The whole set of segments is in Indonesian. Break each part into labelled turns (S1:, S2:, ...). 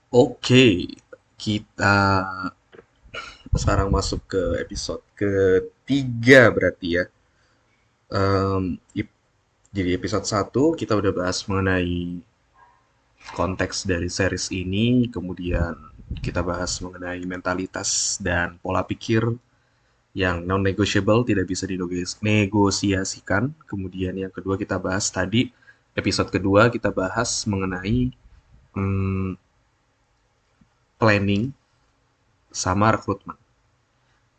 S1: Oke, kita sekarang masuk ke episode ketiga berarti ya. Em, ip- jadi episode satu kita udah bahas mengenai konteks dari series ini, kemudian kita bahas mengenai mentalitas dan pola pikir yang non-negotiable, tidak bisa dinegosiasikan. Kemudian yang kedua kita bahas tadi, episode kedua kita bahas mengenai hmm, planning sama rekrutmen.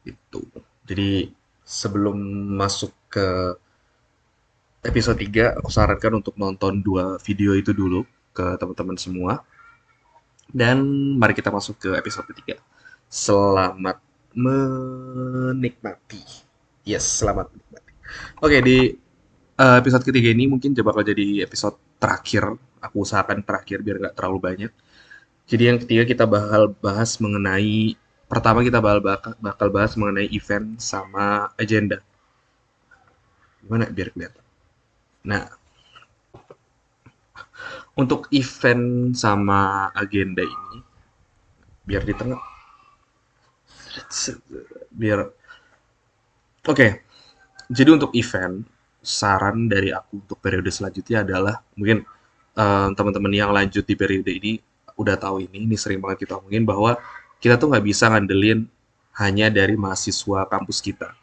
S1: Itu. Jadi sebelum masuk ke episode 3, aku sarankan untuk nonton dua video itu dulu ke teman-teman semua. Dan mari kita masuk ke episode ketiga. Selamat menikmati. Yes, selamat menikmati. Oke, di episode ketiga ini mungkin bakal jadi episode terakhir. Aku usahakan terakhir biar nggak terlalu banyak. Jadi yang ketiga kita bakal bahas mengenai pertama kita bakal bahas mengenai event sama agenda. Gimana biar kelihatan. Nah, untuk event sama agenda ini, biar di tengah, biar, oke. Jadi untuk event, saran dari aku untuk periode selanjutnya adalah mungkin teman-teman yang lanjut di periode ini udah tahu ini sering banget kita omongin bahwa kita tuh nggak bisa ngandelin hanya dari mahasiswa kampus kita,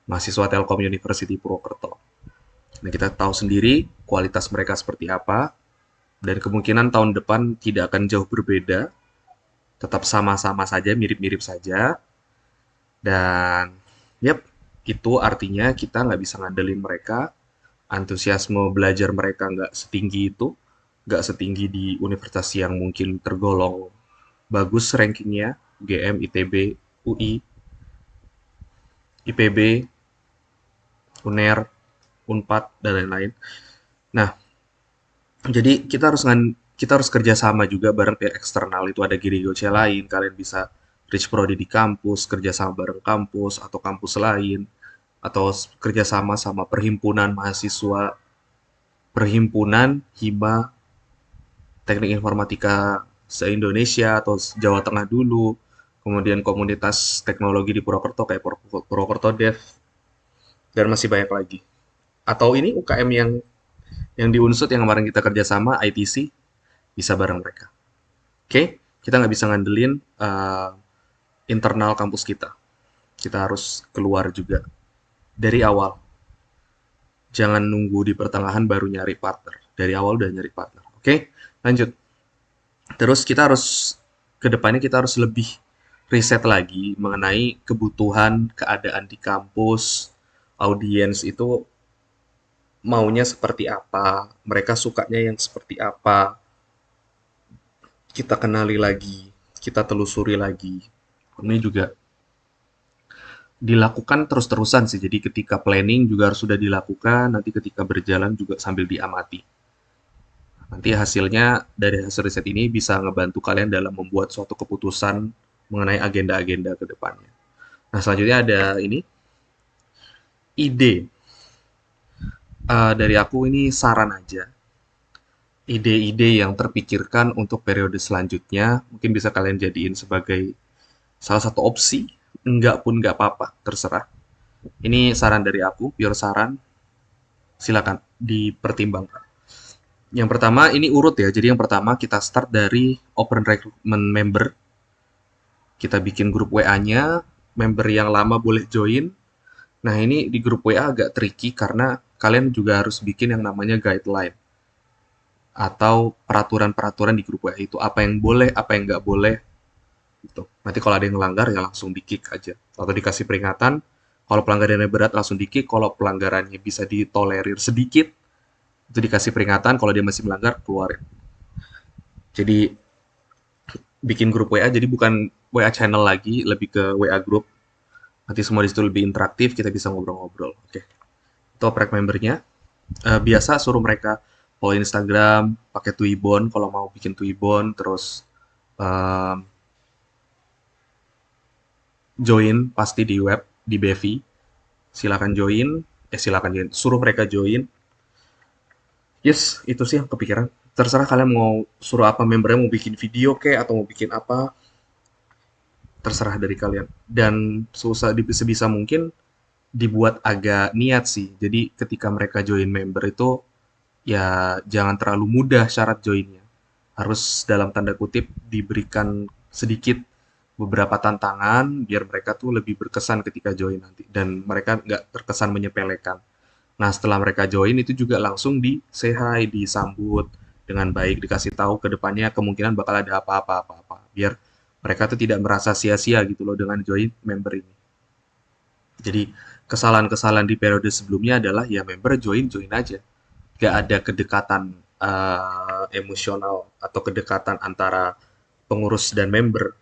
S1: mahasiswa Telkom University Purwokerto. Nah, kita tahu sendiri kualitas mereka seperti apa, dan kemungkinan tahun depan tidak akan jauh berbeda, tetap sama-sama saja, mirip-mirip saja. Dan, yep, itu artinya kita nggak bisa ngandelin mereka, antusiasme belajar mereka nggak setinggi itu, nggak setinggi di universitas yang mungkin tergolong bagus rankingnya, UGM, ITB, UI, IPB, UNER, UNPAD, dan lain-lain. Nah, jadi kita harus kerjasama juga bareng pihak eksternal. Itu ada Giri Goce lain, kalian bisa reach prodi di kampus, kerjasama bareng kampus atau kampus lain, atau kerjasama sama perhimpunan mahasiswa, perhimpunan hima teknik informatika se-Indonesia atau Jawa Tengah dulu, kemudian komunitas teknologi di Purwokerto kayak Purwokerto Dev, dan masih banyak lagi. Atau ini UKM yang di Unsut yang kemarin kita kerjasama, ITC, bisa bareng mereka. Oke, kita nggak bisa ngandelin internal kampus kita. Kita harus keluar juga dari awal. Jangan nunggu di pertengahan baru nyari partner. Dari awal udah nyari partner. Oke, lanjut. Terus kita harus kedepannya kita harus lebih riset lagi mengenai kebutuhan keadaan di kampus, audiens itu maunya seperti apa, mereka sukanya yang seperti apa, kita kenali lagi, kita telusuri lagi. Ini juga dilakukan terus-terusan sih. Jadi ketika planning juga harus sudah dilakukan, nanti ketika berjalan juga sambil diamati. Nanti hasilnya dari hasil riset ini bisa ngebantu kalian dalam membuat suatu keputusan mengenai agenda-agenda ke depannya. Nah, selanjutnya ada ini ide. Dari aku ini saran aja. Ide-ide yang terpikirkan untuk periode selanjutnya mungkin bisa kalian jadiin sebagai salah satu opsi. Enggak pun enggak apa-apa, terserah. Ini saran dari aku, pure saran. Silakan dipertimbangkan. Yang pertama ini urut ya. Jadi yang pertama kita start dari open recruitment member. Kita bikin grup WA-nya, member yang lama boleh join. Nah, ini di grup WA agak tricky karena kalian juga harus bikin yang namanya guideline atau peraturan-peraturan di grup WA itu. Apa yang boleh, apa yang nggak boleh. Gitu. Nanti kalau ada yang melanggar ya langsung di-kick aja. Atau dikasih peringatan. Kalau pelanggarannya berat langsung di-kick. Kalau pelanggarannya bisa ditolerir sedikit, itu dikasih peringatan. Kalau dia masih melanggar, keluarin. Jadi bikin grup WA, jadi bukan WA channel lagi, lebih ke WA group. Nanti semua di situ lebih interaktif, kita bisa ngobrol-ngobrol. Oke, itu oprek membernya. Biasa suruh mereka follow Instagram, pakai Twibbon kalau mau bikin Twibbon, terus um, join pasti di web, di Bevi. Silakan join, silakan join. Suruh mereka join. Yes, itu sih yang kepikiran. terserah kalian mau suruh apa membernya, mau bikin video kek atau mau bikin apa, terserah dari kalian. Dan sebisa mungkin dibuat agak niat sih. Jadi ketika mereka join member itu ya jangan terlalu mudah syarat joinnya. Harus dalam tanda kutip diberikan sedikit beberapa tantangan biar mereka tuh lebih berkesan ketika join nanti dan mereka nggak terkesan menyepelekan. Nah, setelah mereka join itu juga langsung di say hi, disambut dengan baik, dikasih tahu ke depannya kemungkinan bakal ada apa-apa biar mereka tuh tidak merasa sia-sia gitu loh dengan join member ini. Jadi kesalahan-kesalahan di periode sebelumnya adalah ya member join-join aja. Gak ada kedekatan emosional atau kedekatan antara pengurus dan member.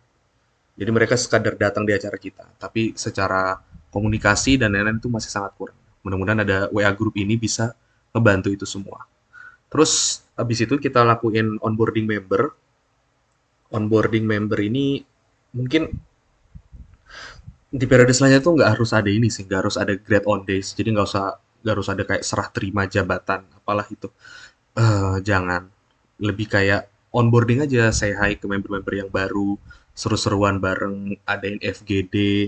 S1: Jadi mereka sekadar datang di acara kita, tapi secara komunikasi dan lain-lain itu masih sangat kurang. Mudah-mudahan ada WA group ini bisa ngebantu itu semua. Terus habis itu kita lakuin onboarding member. Onboarding member ini mungkin di periode selanjutnya tuh nggak harus ada ini sih, nggak harus ada grade on days. Jadi nggak harus ada kayak serah terima jabatan, apalah itu. Jangan. Lebih kayak onboarding aja, say hi ke member-member yang baru, seru-seruan bareng, adain FGD,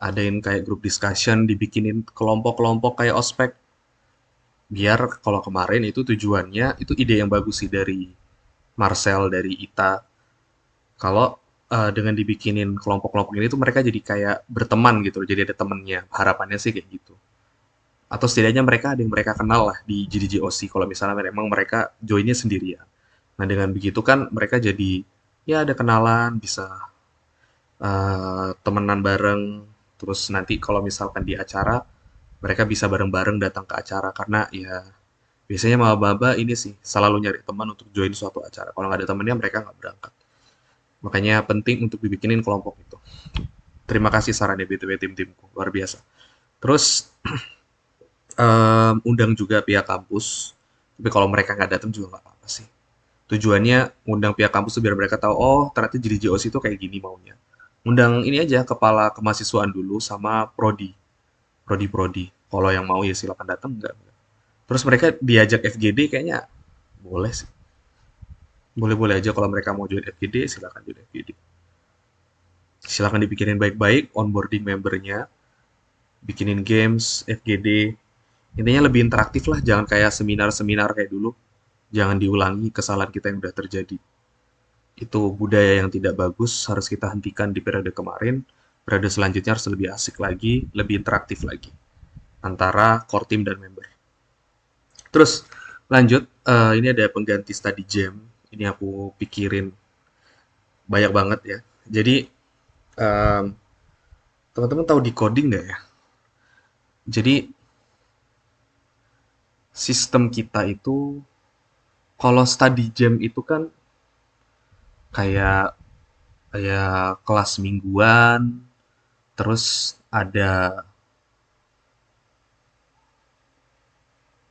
S1: adain kayak group discussion, dibikinin kelompok-kelompok kayak ospek. Biar kalau kemarin itu tujuannya, itu ide yang bagus sih dari Marcel, dari Ita. Kalau dengan dibikinin kelompok-kelompok ini tuh mereka jadi kayak berteman gitu, jadi ada temennya. Harapannya sih kayak gitu. Atau setidaknya mereka ada yang mereka kenal lah di GDGOC kalau misalnya memang mereka joinnya sendirian. Nah, dengan begitu kan mereka jadi ya ada kenalan, bisa temenan bareng, terus nanti kalau misalkan di acara mereka bisa bareng-bareng datang ke acara karena ya biasanya maba-maba ini sih selalu nyari teman untuk join suatu acara. Kalau nggak ada temennya mereka nggak berangkat. Makanya penting untuk dibikinin kelompok itu. Terima kasih sarannya BTW tim-timku, luar biasa. Terus undang juga pihak kampus. Tapi kalau mereka nggak datang juga nggak apa-apa sih. Tujuannya undang pihak kampus tuh biar mereka tahu, oh ternyata jadi JOC itu kayak gini maunya. Undang ini aja kepala kemahasiswaan dulu sama prodi, prodi-prodi. Kalau yang mau ya silakan datang, enggak. Terus mereka diajak FGD kayaknya boleh sih. Boleh-boleh aja kalau mereka mau join FGD, silakan join FGD. Silakan dipikirkan baik-baik onboarding membernya, bikinin games, FGD. Intinya lebih interaktif lah, jangan kayak seminar-seminar kayak dulu. Jangan diulangi kesalahan kita yang udah terjadi. Itu budaya yang tidak bagus, harus kita hentikan di periode kemarin. Periode selanjutnya harus lebih asik lagi, lebih interaktif lagi antara core team dan member. Terus lanjut, ini ada pengganti study jam. Ini aku pikirin banyak banget ya. Jadi em, teman-teman tahu decoding nggak ya? Jadi sistem kita itu kalau study jam itu kan kayak kayak kelas mingguan, terus ada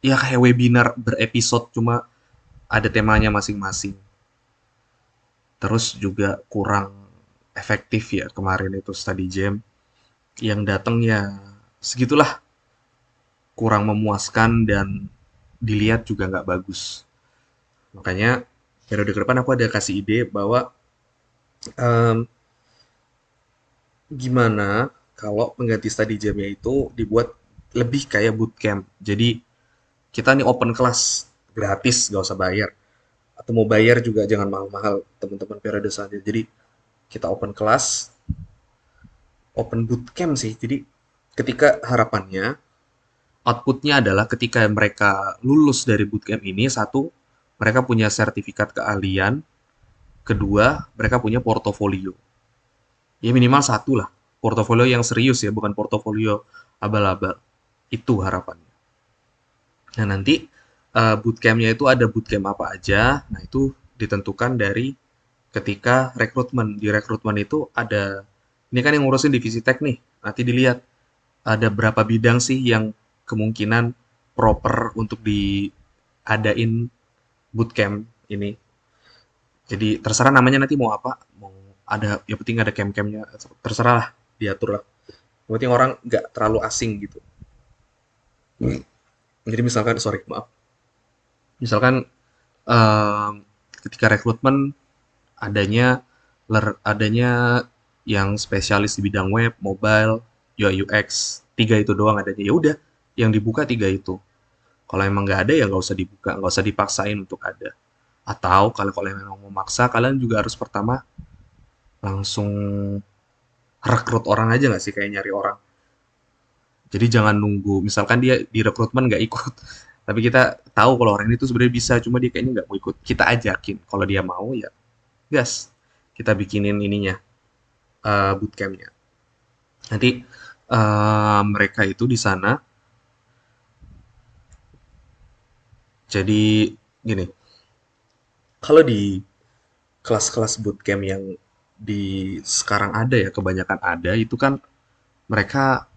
S1: ya kayak webinar berepisode cuma ada temanya masing-masing. Terus juga kurang efektif ya kemarin itu study jam. Yang datang ya segitulah, kurang memuaskan dan dilihat juga nggak bagus. Makanya periode ke depan aku ada kasih ide bahwa em, gimana kalau pengganti study jamnya itu dibuat lebih kayak bootcamp. Jadi kita nih open class gratis, nggak usah bayar. Atau mau bayar juga jangan mahal-mahal teman-teman periode selanjutnya. Jadi kita open class, open bootcamp sih. Jadi ketika harapannya outputnya adalah ketika mereka lulus dari bootcamp ini, satu, mereka punya sertifikat keahlian, kedua, mereka punya portofolio. Ya minimal satu lah, portofolio yang serius ya, bukan portofolio abal-abal. Itu harapannya. Nah nanti bootcampnya itu ada bootcamp apa aja, nah itu ditentukan dari ketika rekrutmen. Di rekrutmen itu ada, ini kan yang ngurusin divisi tech nih, nanti dilihat ada berapa bidang sih yang kemungkinan proper untuk diadain bootcamp ini. Jadi terserah namanya nanti mau apa, mau ada, yang penting ada camp-campnya, terserah lah, diatur lah. Yang penting orang nggak terlalu asing gitu. Jadi misalkan, sorry, maaf. Misalkan Em, ketika rekrutmen adanya adanya yang spesialis di bidang web, mobile, UI UX, tiga itu doang adanya. Ya udah, yang dibuka tiga itu. Kalau emang nggak ada ya nggak usah dibuka, nggak usah dipaksain untuk ada. Atau kalau kalian memang mau maksa, kalian juga harus pertama langsung rekrut orang aja nggak sih, kayak nyari orang. Jadi jangan nunggu, misalkan dia di rekrutmen nggak ikut, tapi kita tahu kalau orang ini tuh sebenarnya bisa, cuma dia kayaknya nggak mau ikut. Kita ajakin, kalau dia mau ya gas. Kita bikinin ininya, bootcampnya. Nanti mereka itu di sana, jadi gini, kalau di kelas-kelas bootcamp yang di sekarang ada ya, kebanyakan ada, itu kan mereka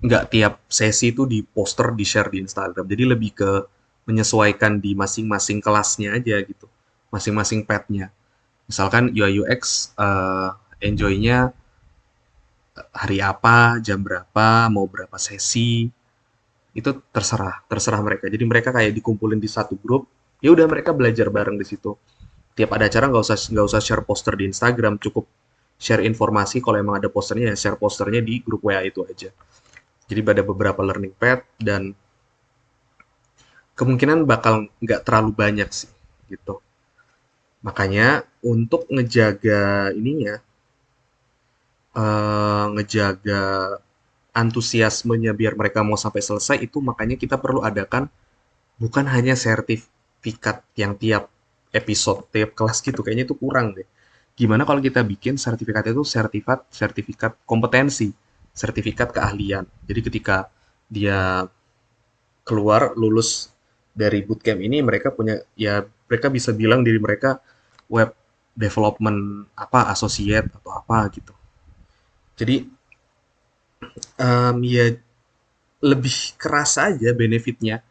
S1: nggak tiap sesi itu di poster, di share di Instagram. Jadi lebih ke menyesuaikan di masing-masing kelasnya aja gitu, masing-masing petnya. Misalkan UI UX enjoy-nya hari apa, jam berapa, mau berapa sesi, itu terserah, terserah mereka. Jadi mereka kayak dikumpulin di satu grup, ya udah mereka belajar bareng di situ. Tiap ada acara nggak usah share poster di Instagram, cukup share informasi kalau emang ada posternya ya share posternya di grup WA itu aja. Jadi ada beberapa learning pad dan kemungkinan bakal nggak terlalu banyak sih gitu. Makanya untuk ngejaga ininya, ngejaga antusiasmenya biar mereka mau sampai selesai itu makanya kita perlu adakan bukan hanya sertifikat yang tiap episode, tiap kelas gitu, kayaknya itu kurang deh. Gimana kalau kita bikin sertifikatnya itu sertifikat sertifikat kompetensi, sertifikat keahlian. Jadi ketika dia keluar lulus dari bootcamp ini mereka punya ya mereka bisa bilang diri mereka web development apa associate atau apa gitu. Jadi ya lebih keras aja benefitnya.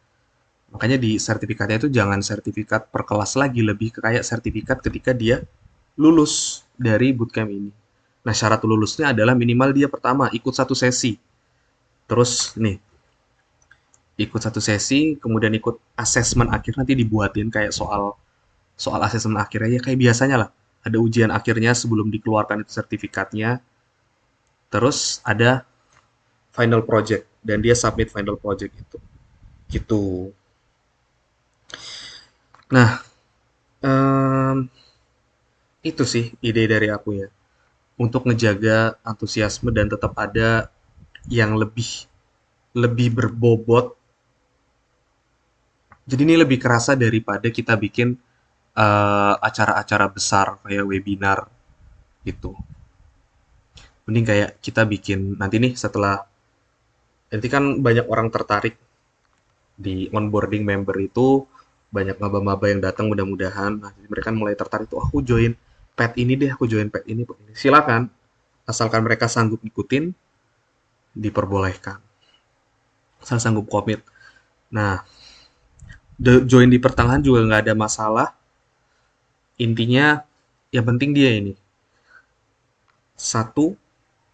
S1: Makanya di sertifikatnya itu jangan sertifikat per kelas lagi, lebih ke kayak sertifikat ketika dia lulus dari bootcamp ini. Nah, syarat lulusnya adalah minimal dia pertama ikut satu sesi. Terus nih, ikut satu sesi, kemudian ikut asesmen akhir nanti dibuatin kayak soal soal asesmen akhirnya ya kayak biasanya lah. Ada ujian akhirnya sebelum dikeluarkan itu sertifikatnya. Terus ada final project dan dia submit final project itu. Gitu. Nah, em, itu sih ide dari aku ya. Untuk ngejaga antusiasme dan tetap ada yang lebih lebih berbobot. Jadi ini lebih kerasa daripada kita bikin acara-acara besar kayak webinar gitu. Mending kayak kita bikin nanti nih setelah nanti kan banyak orang tertarik di onboarding member itu banyak maba-maba yang datang mudah-mudahan. Nah, jadi mereka mulai tertarik tuh aku join pet ini deh, aku join pet ini, pet ini. Silakan asalkan mereka sanggup ngikutin diperbolehkan. Asal sanggup komit. Nah, join di pertengahan juga nggak ada masalah. Intinya yang penting dia ini satu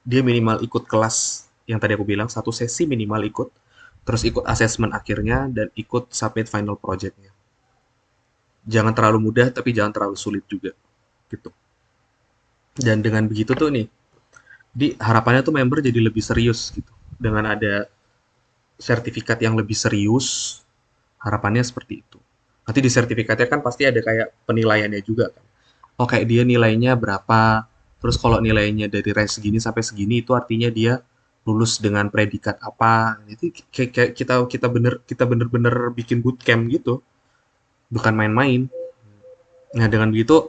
S1: dia minimal ikut kelas yang tadi aku bilang satu sesi minimal ikut terus ikut asesmen akhirnya dan ikut submit final projectnya jangan terlalu mudah tapi jangan terlalu sulit juga gitu dan dengan begitu tuh nih di harapannya tuh member jadi lebih serius gitu dengan ada sertifikat yang lebih serius harapannya seperti itu nanti di sertifikatnya kan pasti ada kayak penilaiannya juga kan oh kayak dia nilainya berapa, terus kalau nilainya dari range segini sampai segini itu artinya dia lulus dengan predikat apa. Itu kayak kita bener-bener bikin bootcamp gitu, bukan main-main. Nah, dengan begitu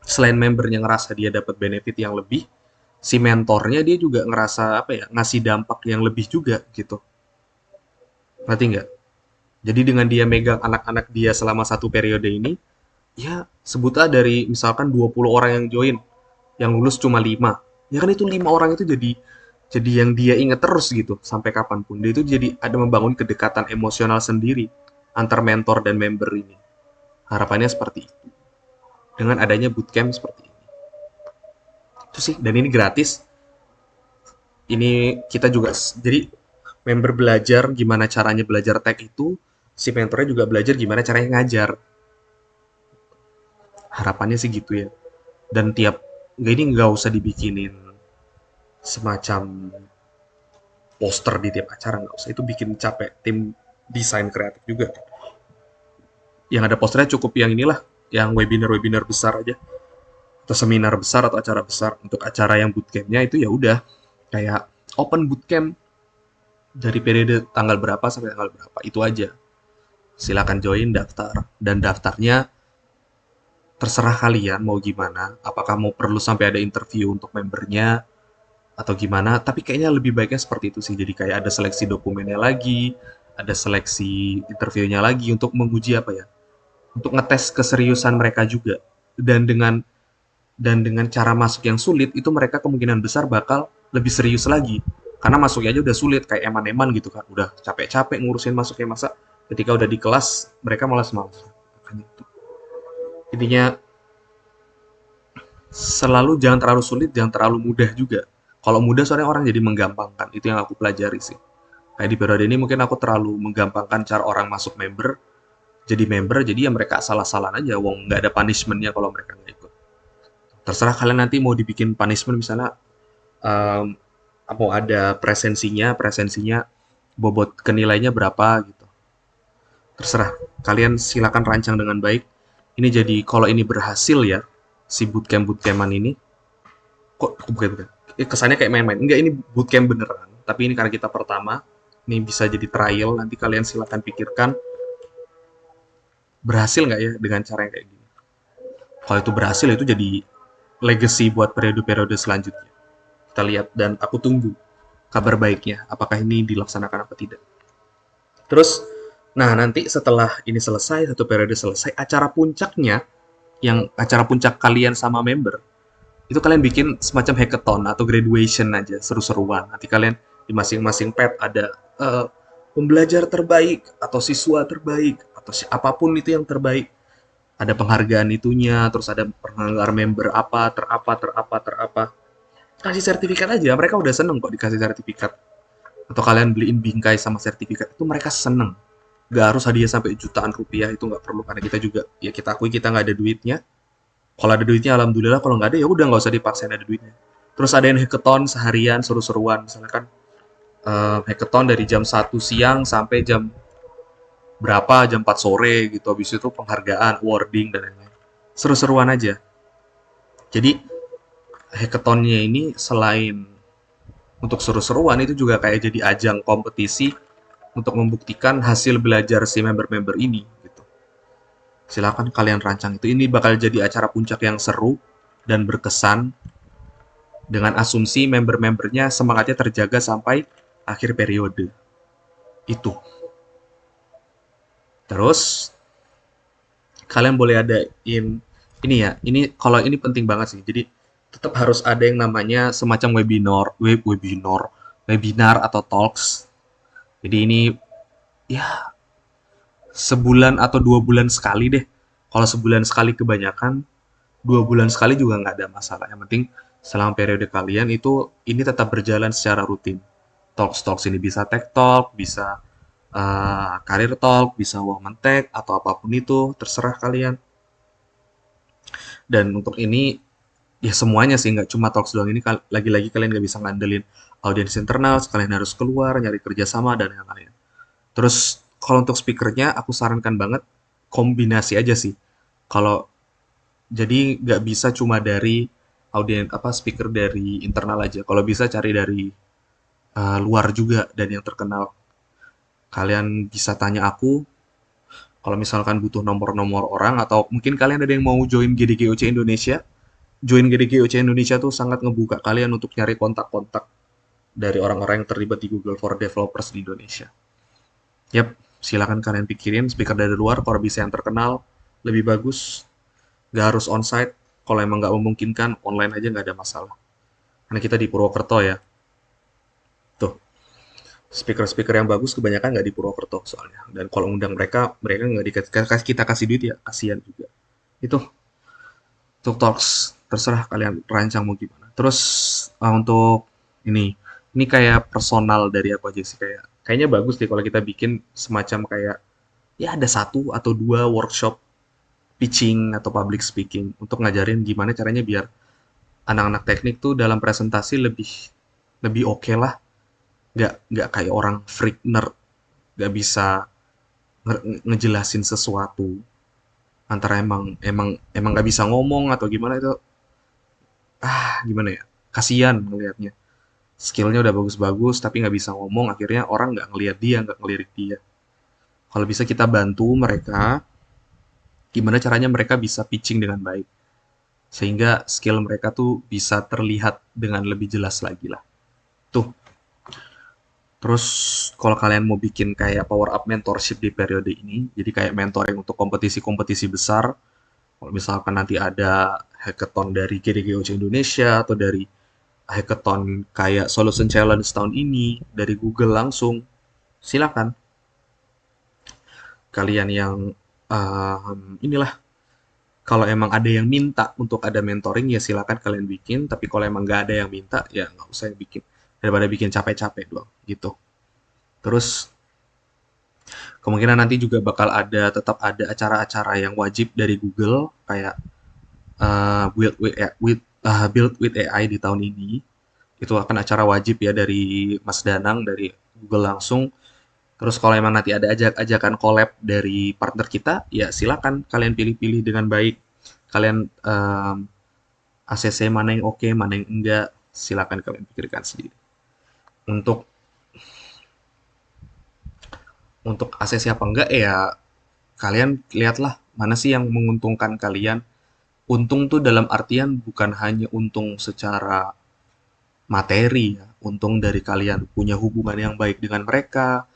S1: selain membernya ngerasa dia dapat benefit yang lebih, si mentornya dia juga ngerasa apa ya, ngasih dampak yang lebih juga gitu. Ngerti nggak? Jadi dengan dia megang anak-anak dia selama satu periode ini, ya sebutlah dari misalkan 20 orang yang join, yang lulus cuma 5. Ya kan itu 5 orang itu jadi yang dia ingat terus gitu sampai kapanpun. Dia itu jadi ada membangun kedekatan emosional sendiri antar mentor dan member ini. Harapannya seperti itu. Dengan adanya bootcamp seperti ini. Itu sih dan ini gratis. Ini kita juga jadi member belajar gimana caranya belajar tech itu si mentornya juga belajar gimana caranya ngajar. Harapannya sih gitu ya. Dan ini nggak usah dibikinin semacam poster di tiap acara, nggak usah. Itu bikin capek tim desain kreatif juga. Yang ada posternya cukup yang inilah, yang webinar-webinar besar aja, atau seminar besar atau acara besar. Untuk acara yang bootcampnya itu ya udah kayak open bootcamp dari periode tanggal berapa sampai tanggal berapa, itu aja. Silakan join, daftar, dan daftarnya terserah kalian mau gimana. Apakah mau perlu sampai ada interview untuk membernya atau gimana? Tapi kayaknya lebih baiknya seperti itu sih. Jadi kayak ada seleksi dokumennya lagi, ada seleksi interviewnya lagi untuk menguji apa ya? Untuk ngetes keseriusan mereka juga. Dan dengan cara masuk yang sulit itu mereka kemungkinan besar bakal lebih serius lagi. Karena masuknya aja udah sulit kayak eman-eman gitu kan. Udah capek-capek ngurusin masuknya, masa ketika udah di kelas mereka malas-malas. Makanya itu. Intinya selalu jangan terlalu sulit, jangan terlalu mudah juga. Kalau mudah soalnya orang jadi menggampangkan. Itu yang aku pelajari sih. Kayak di periode ini mungkin aku terlalu menggampangkan cara orang masuk member, jadi ya mereka salah-salah aja. Wong nggak ada punishmentnya kalau mereka nggak ikut. Terserah kalian nanti mau dibikin punishment misalnya um, mau ada presensinya bobot kenilainya berapa gitu. Terserah kalian silakan rancang dengan baik. Ini jadi kalau ini berhasil ya si bootcampan ini, kok bukan kesannya kayak main-main. Enggak, ini bootcamp beneran. Tapi ini karena kita pertama, ini bisa jadi trial. Nanti kalian silakan pikirkan berhasil nggak ya dengan cara yang kayak gini. Kalau itu berhasil itu jadi legacy buat periode-periode selanjutnya. Kita lihat dan aku tunggu kabar baiknya. Apakah ini dilaksanakan apa tidak. Terus, nah nanti setelah ini selesai, satu periode selesai, acara puncaknya, yang acara puncak kalian sama member, itu kalian bikin semacam hackathon atau graduation aja, seru-seruan. Nanti kalian di masing-masing pet ada pembelajar terbaik atau siswa terbaik atau apapun itu yang terbaik. Ada penghargaan itunya, terus ada penghargaan member apa, terapa. Kasih sertifikat aja, mereka udah seneng kok dikasih sertifikat. Atau kalian beliin bingkai sama sertifikat, itu mereka seneng. Gak harus hadiah sampai jutaan rupiah, itu nggak perlu, karena kita juga, ya kita akui kita nggak ada duitnya. Kalau ada duitnya alhamdulillah, kalau nggak ada ya udah nggak usah dipaksain ada duitnya. Terus ada yang hackathon seharian seru-seruan, misalnya kan hackathon dari jam 1 siang sampai jam berapa, jam 4 sore gitu. Habis itu penghargaan, awarding dan lain-lain. Seru-seruan aja. Jadi hackathonnya ini selain untuk seru-seruan itu juga kayak jadi ajang kompetisi untuk membuktikan hasil belajar si member-member ini gitu. Silakan kalian rancang itu. Ini bakal jadi acara puncak yang seru dan berkesan dengan asumsi member-membernya semangatnya terjaga sampai akhir periode. Itu. Terus kalian boleh adain ini ya. Ini kalau ini penting banget sih. Jadi tetap harus ada yang namanya semacam webinar atau talks. Jadi ini ya sebulan atau 2 bulan sekali deh. Kalau sebulan sekali kebanyakan, 2 bulan sekali juga nggak ada masalah. Yang penting selama periode kalian itu ini tetap berjalan secara rutin. Talks-talks ini bisa tech talk, bisa career talk, bisa woman tech, atau apapun itu, terserah kalian. Dan untuk ini, ya semuanya sih, nggak cuma talks doang. Ini lagi-lagi kalian nggak bisa ngandelin audiens internal, kalian harus keluar, nyari kerjasama, dan yang lain. Terus, kalau untuk speakernya, aku sarankan banget kombinasi aja sih. Kalau jadi nggak bisa cuma dari audien apa speaker dari internal aja. Kalau bisa cari dari luar juga dan yang terkenal. Kalian bisa tanya aku kalau misalkan butuh nomor-nomor orang atau mungkin kalian ada yang mau join GDGOC Indonesia. Join GDGOC Indonesia tuh sangat ngebuka kalian untuk nyari kontak-kontak dari orang-orang yang terlibat di Google for Developers di Indonesia. Yap, silakan kalian pikirin speaker dari luar kalau bisa yang terkenal lebih bagus. Gak harus onsite. Kalau emang nggak memungkinkan, online aja nggak ada masalah. Karena kita di Purwokerto ya. Tuh, speaker-speaker yang bagus kebanyakan nggak di Purwokerto soalnya. Dan kalau undang mereka, mereka nggak dikasih kita kasih duit ya, kasihan juga. Itu untuk talks terserah kalian rancang mau gimana. Terus untuk ini kayak personal dari aku aja sih, kayaknya bagus deh kalau kita bikin semacam kayak ya ada satu atau dua workshop pitching atau public speaking untuk ngajarin gimana caranya biar anak-anak teknik tuh dalam presentasi lebih lebih oke lah, nggak kayak orang freak nerd, nggak bisa ngejelasin sesuatu, antara emang emang emang nggak bisa ngomong atau gimana itu, gimana ya, kasihan ngelihatnya, skillnya udah bagus-bagus tapi nggak bisa ngomong, akhirnya orang nggak ngelihat dia, nggak ngelirik dia. Kalau bisa kita bantu mereka, gimana caranya mereka bisa pitching dengan baik, sehingga skill mereka tuh bisa terlihat dengan lebih jelas lagi lah. Tuh, terus kalau kalian mau bikin kayak power up mentorship di periode ini, jadi kayak mentoring untuk kompetisi-kompetisi besar, kalau misalkan nanti ada hackathon dari GDGOC Indonesia atau dari hackathon kayak Solution Challenge tahun ini dari Google langsung, silakan kalian yang inilah, kalau emang ada yang minta untuk ada mentoring ya silakan kalian bikin, tapi kalau emang nggak ada yang minta ya nggak usah yang bikin, daripada bikin capek-capek doang gitu. Terus kemungkinan nanti juga bakal ada, tetap ada acara-acara yang wajib dari Google kayak Build with AI di tahun ini. Itu akan acara wajib ya dari Mas Danang dari Google langsung. Terus kalau emang nanti ada ajakan collab dari partner kita, ya silakan kalian pilih-pilih dengan baik. Kalian ACC mana yang oke, mana yang enggak, silakan kalian pikirkan sendiri. Untuk ACC apa enggak ya kalian lihatlah mana sih yang menguntungkan kalian. Untung tuh dalam artian bukan hanya untung secara materi ya, untung dari kalian punya hubungan yang baik dengan mereka,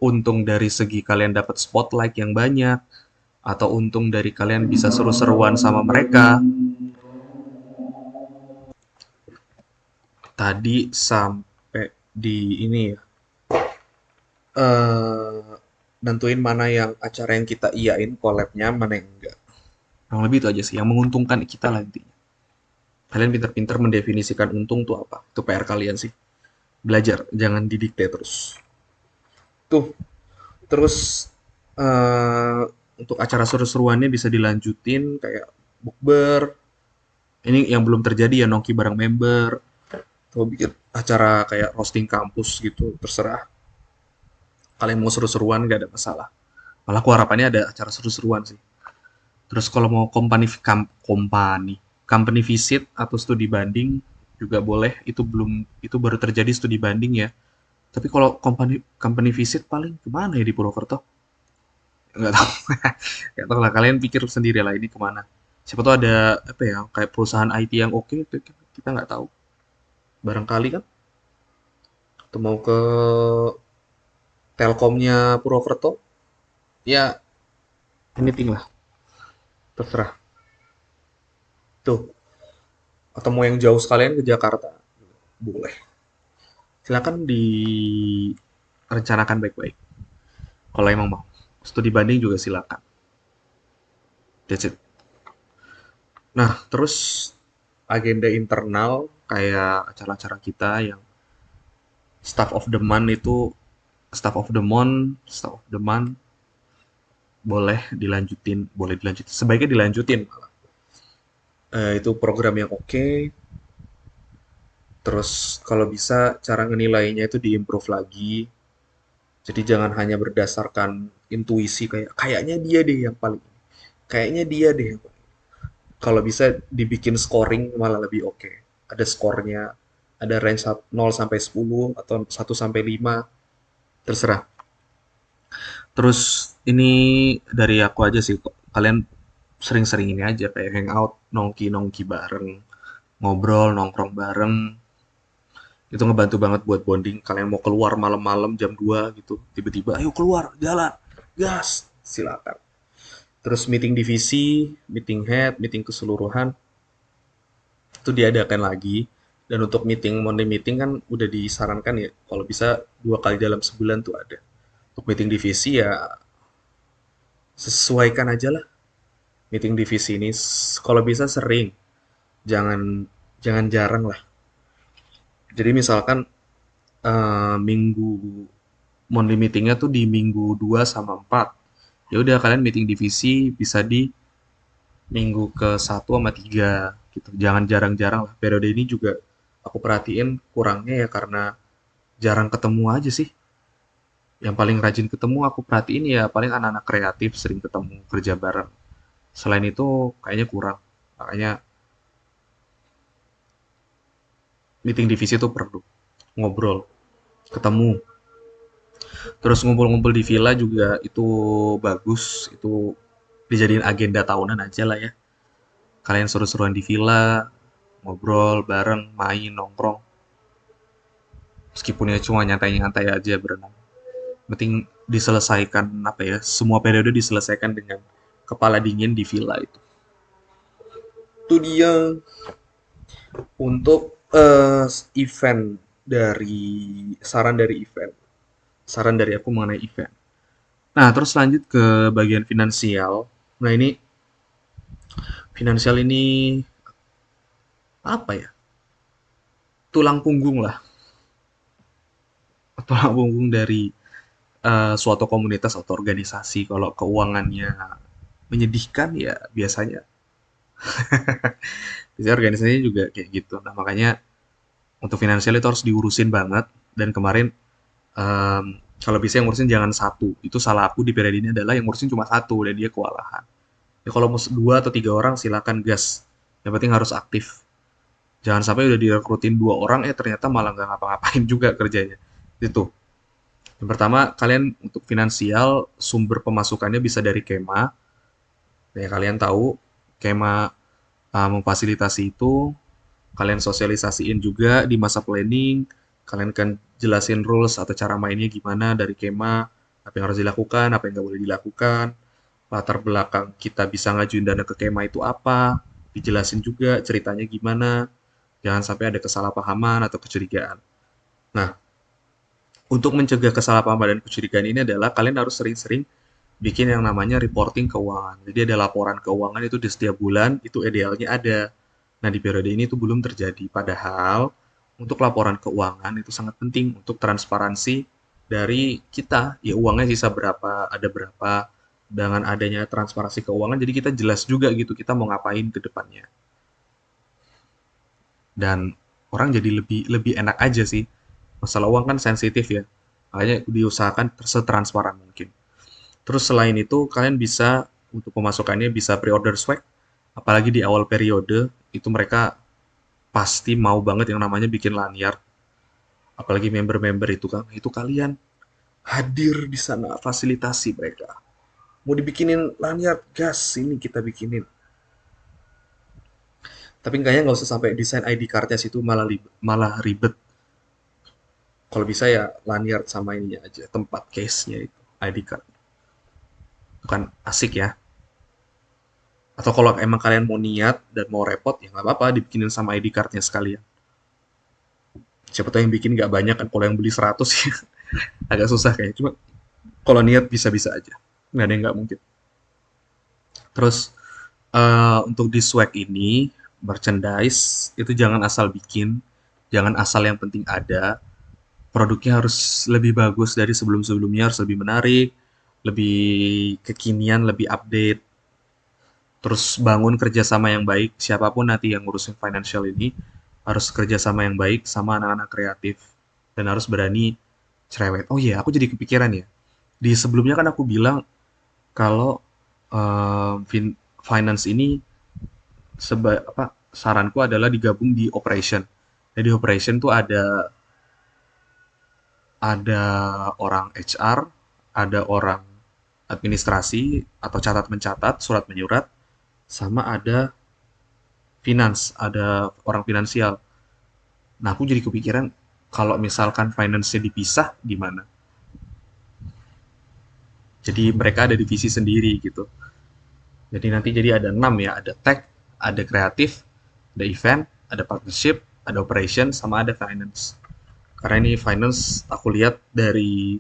S1: untung dari segi kalian dapat spotlight yang banyak, atau untung dari kalian bisa seru-seruan sama mereka. Tadi sampai di ini ya, eh nentuin mana yang acara yang kita iyain, collabnya, mana yang enggak. Yang lebih itu aja sih, yang menguntungkan kita lah intinya. Kalian pintar-pintar mendefinisikan untung tuh apa. Itu PR kalian sih. Belajar, jangan didikte terus. Tuh, terus eh untuk acara seru-seruannya bisa dilanjutin kayak bukber. Ini yang belum terjadi ya, nongki bareng member. Atau bikin acara kayak roasting kampus gitu, terserah. Kalian mau seru-seruan gak ada masalah. Malah aku harapannya ada acara seru-seruan sih. Terus kalau mau company visit atau studi banding juga boleh. Itu baru terjadi studi banding ya. Tapi kalau company company visit paling kemana ya di Purwokerto? Nggak tahu. Nggak tahu lah. Kalian pikir sendiri lah ini kemana. Siapa tahu ada apa ya kayak perusahaan IT yang oke itu kita nggak tahu. Barangkali kan. Atau mau ke Telkomnya Purwokerto? Ya anything lah. Terserah. Tuh. Atau mau yang jauh sekalian ke Jakarta? Boleh. Silakan direncanakan baik-baik. Kalau emang mau. Studi banding juga silakan. That's it. Nah, terus agenda internal kayak acara-acara kita yang staff of the month itu, staff of the month boleh dilanjutin. Sebaiknya dilanjutin malah. Itu program yang oke. Terus kalau bisa cara ngenilainya itu diimprove lagi. Jadi jangan hanya berdasarkan intuisi kayak kayaknya dia deh yang paling ini. Kayaknya dia deh yang paling. Kalau bisa dibikin scoring malah lebih oke. Ada skornya, ada range 0 sampai 10 atau 1 sampai 5, terserah. Terus ini dari aku aja sih kok. Kalian sering-sering ini aja kayak hangout, nongki-nongki bareng, ngobrol, nongkrong bareng. Itu ngebantu banget buat bonding. Kalian mau keluar malam-malam jam 2 gitu, tiba-tiba ayo keluar, jalan, gas, silakan. Terus meeting divisi, meeting head, meeting keseluruhan itu diadakan lagi. Dan untuk meeting monthly meeting kan udah disarankan ya kalau bisa 2 kali dalam sebulan tuh ada. Untuk meeting divisi ya sesuaikan aja lah meeting divisi ini. Kalau bisa sering, jangan jangan jarang lah. Jadi misalkan minggu monthly meetingnya tuh di minggu 2 sama 4. Ya udah kalian meeting divisi bisa di minggu ke satu sama 3 gitu. Jangan jarang-jarang lah. Periode ini juga aku perhatiin kurangnya ya karena jarang ketemu aja sih. Yang paling rajin ketemu aku perhatiin ya paling anak-anak kreatif sering ketemu kerja bareng. Selain itu kayaknya kurang. Makanya meeting divisi itu perlu ngobrol, ketemu. Terus ngumpul-ngumpul di villa juga itu bagus. Itu dijadiin agenda tahunan aja lah ya. Kalian seru-seruan di villa, ngobrol bareng, main, nongkrong. Meskipun ya cuma nyantai-nyantai aja berenang. Penting diselesaikan apa ya? Semua periode diselesaikan dengan kepala dingin di villa itu. Itu dia untuk event dari saran dari event. Saran dari aku mengenai event. Nah, terus lanjut ke bagian finansial. Nah, ini finansial ini apa ya? Tulang punggung lah. Tulang punggung dari suatu komunitas atau organisasi. Kalau keuangannya menyedihkan ya biasanya. Biasanya organisasinya juga kayak gitu. Nah, makanya untuk finansial itu harus diurusin banget. Dan kemarin kalau bisa yang ngurusin jangan satu. Itu salah aku di periode ini adalah yang ngurusin cuma satu dan dia kewalahan. Ya kalau mau dua atau tiga orang silakan gas. Yang penting harus aktif. Jangan sampai udah direkrutin dua orang, ternyata malah nggak ngapa-ngapain juga kerjanya. Itu. Yang pertama, kalian untuk finansial, sumber pemasukannya bisa dari Kema. Ya, kalian tahu, Kema memfasilitasi itu, kalian sosialisasiin juga di masa planning, kalian kan jelasin rules atau cara mainnya gimana dari Kema, apa yang harus dilakukan, apa yang nggak boleh dilakukan, latar belakang kita bisa ngajuin dana ke Kema itu apa, dijelasin juga ceritanya gimana, jangan sampai ada kesalahpahaman atau kecurigaan. Nah, untuk mencegah kesalahpahaman dan kecurigaan ini adalah kalian harus sering-sering bikin yang namanya reporting keuangan. Jadi ada laporan keuangan itu di setiap bulan, itu idealnya ada. Nah, di periode ini itu belum terjadi. Padahal untuk laporan keuangan itu sangat penting untuk transparansi dari kita. Ya uangnya sisa berapa, ada berapa. Dengan adanya transparansi keuangan, jadi kita jelas juga gitu kita mau ngapain ke depannya. Dan orang jadi lebih lebih enak aja sih. Masalah uang kan sensitif ya. Makanya diusahakan setransparan mungkin. Terus selain itu, kalian bisa untuk pemasukannya bisa pre-order swag. Apalagi di awal periode, itu mereka pasti mau banget yang namanya bikin lanyard. Apalagi member-member itu kan, itu kalian hadir di sana fasilitasi mereka. Mau dibikinin lanyard, gas ini kita bikinin. Tapi kayaknya nggak usah sampai desain ID cardnya situ malah ribet. Kalau bisa ya lanyard sama ininya aja, tempat case-nya itu, ID card. Bukan asik ya. Atau kalau emang kalian mau niat dan mau repot, ya nggak apa-apa, dibikinin sama ID card-nya sekalian. Siapa tahu yang bikin nggak banyak kan, kalau yang beli 100 ya agak susah kayaknya. Cuma kalau niat bisa-bisa aja. Nggak ada yang nggak mungkin. Terus untuk di swag ini, merchandise, itu jangan asal bikin, jangan asal yang penting ada. Produknya harus lebih bagus dari sebelum-sebelumnya, harus lebih menarik, lebih kekinian, lebih update. Terus bangun kerjasama yang baik, siapapun nanti yang ngurusin financial ini, harus kerjasama yang baik sama anak-anak kreatif. Dan harus berani cerewet. Oh iya, aku jadi kepikiran ya. Di sebelumnya kan aku bilang kalau finance ini saranku adalah digabung di operation. Jadi operation tuh ada orang HR, ada orang administrasi atau catat mencatat, surat menyurat, sama ada finance, ada orang finansial. Nah, aku jadi kepikiran kalau misalkan finance-nya dipisah gimana? Jadi mereka ada divisi sendiri gitu. Jadi nanti jadi ada 6 ya, ada tech, ada kreatif, ada event, ada partnership, ada operation, sama ada finance. Karena ini finance aku lihat dari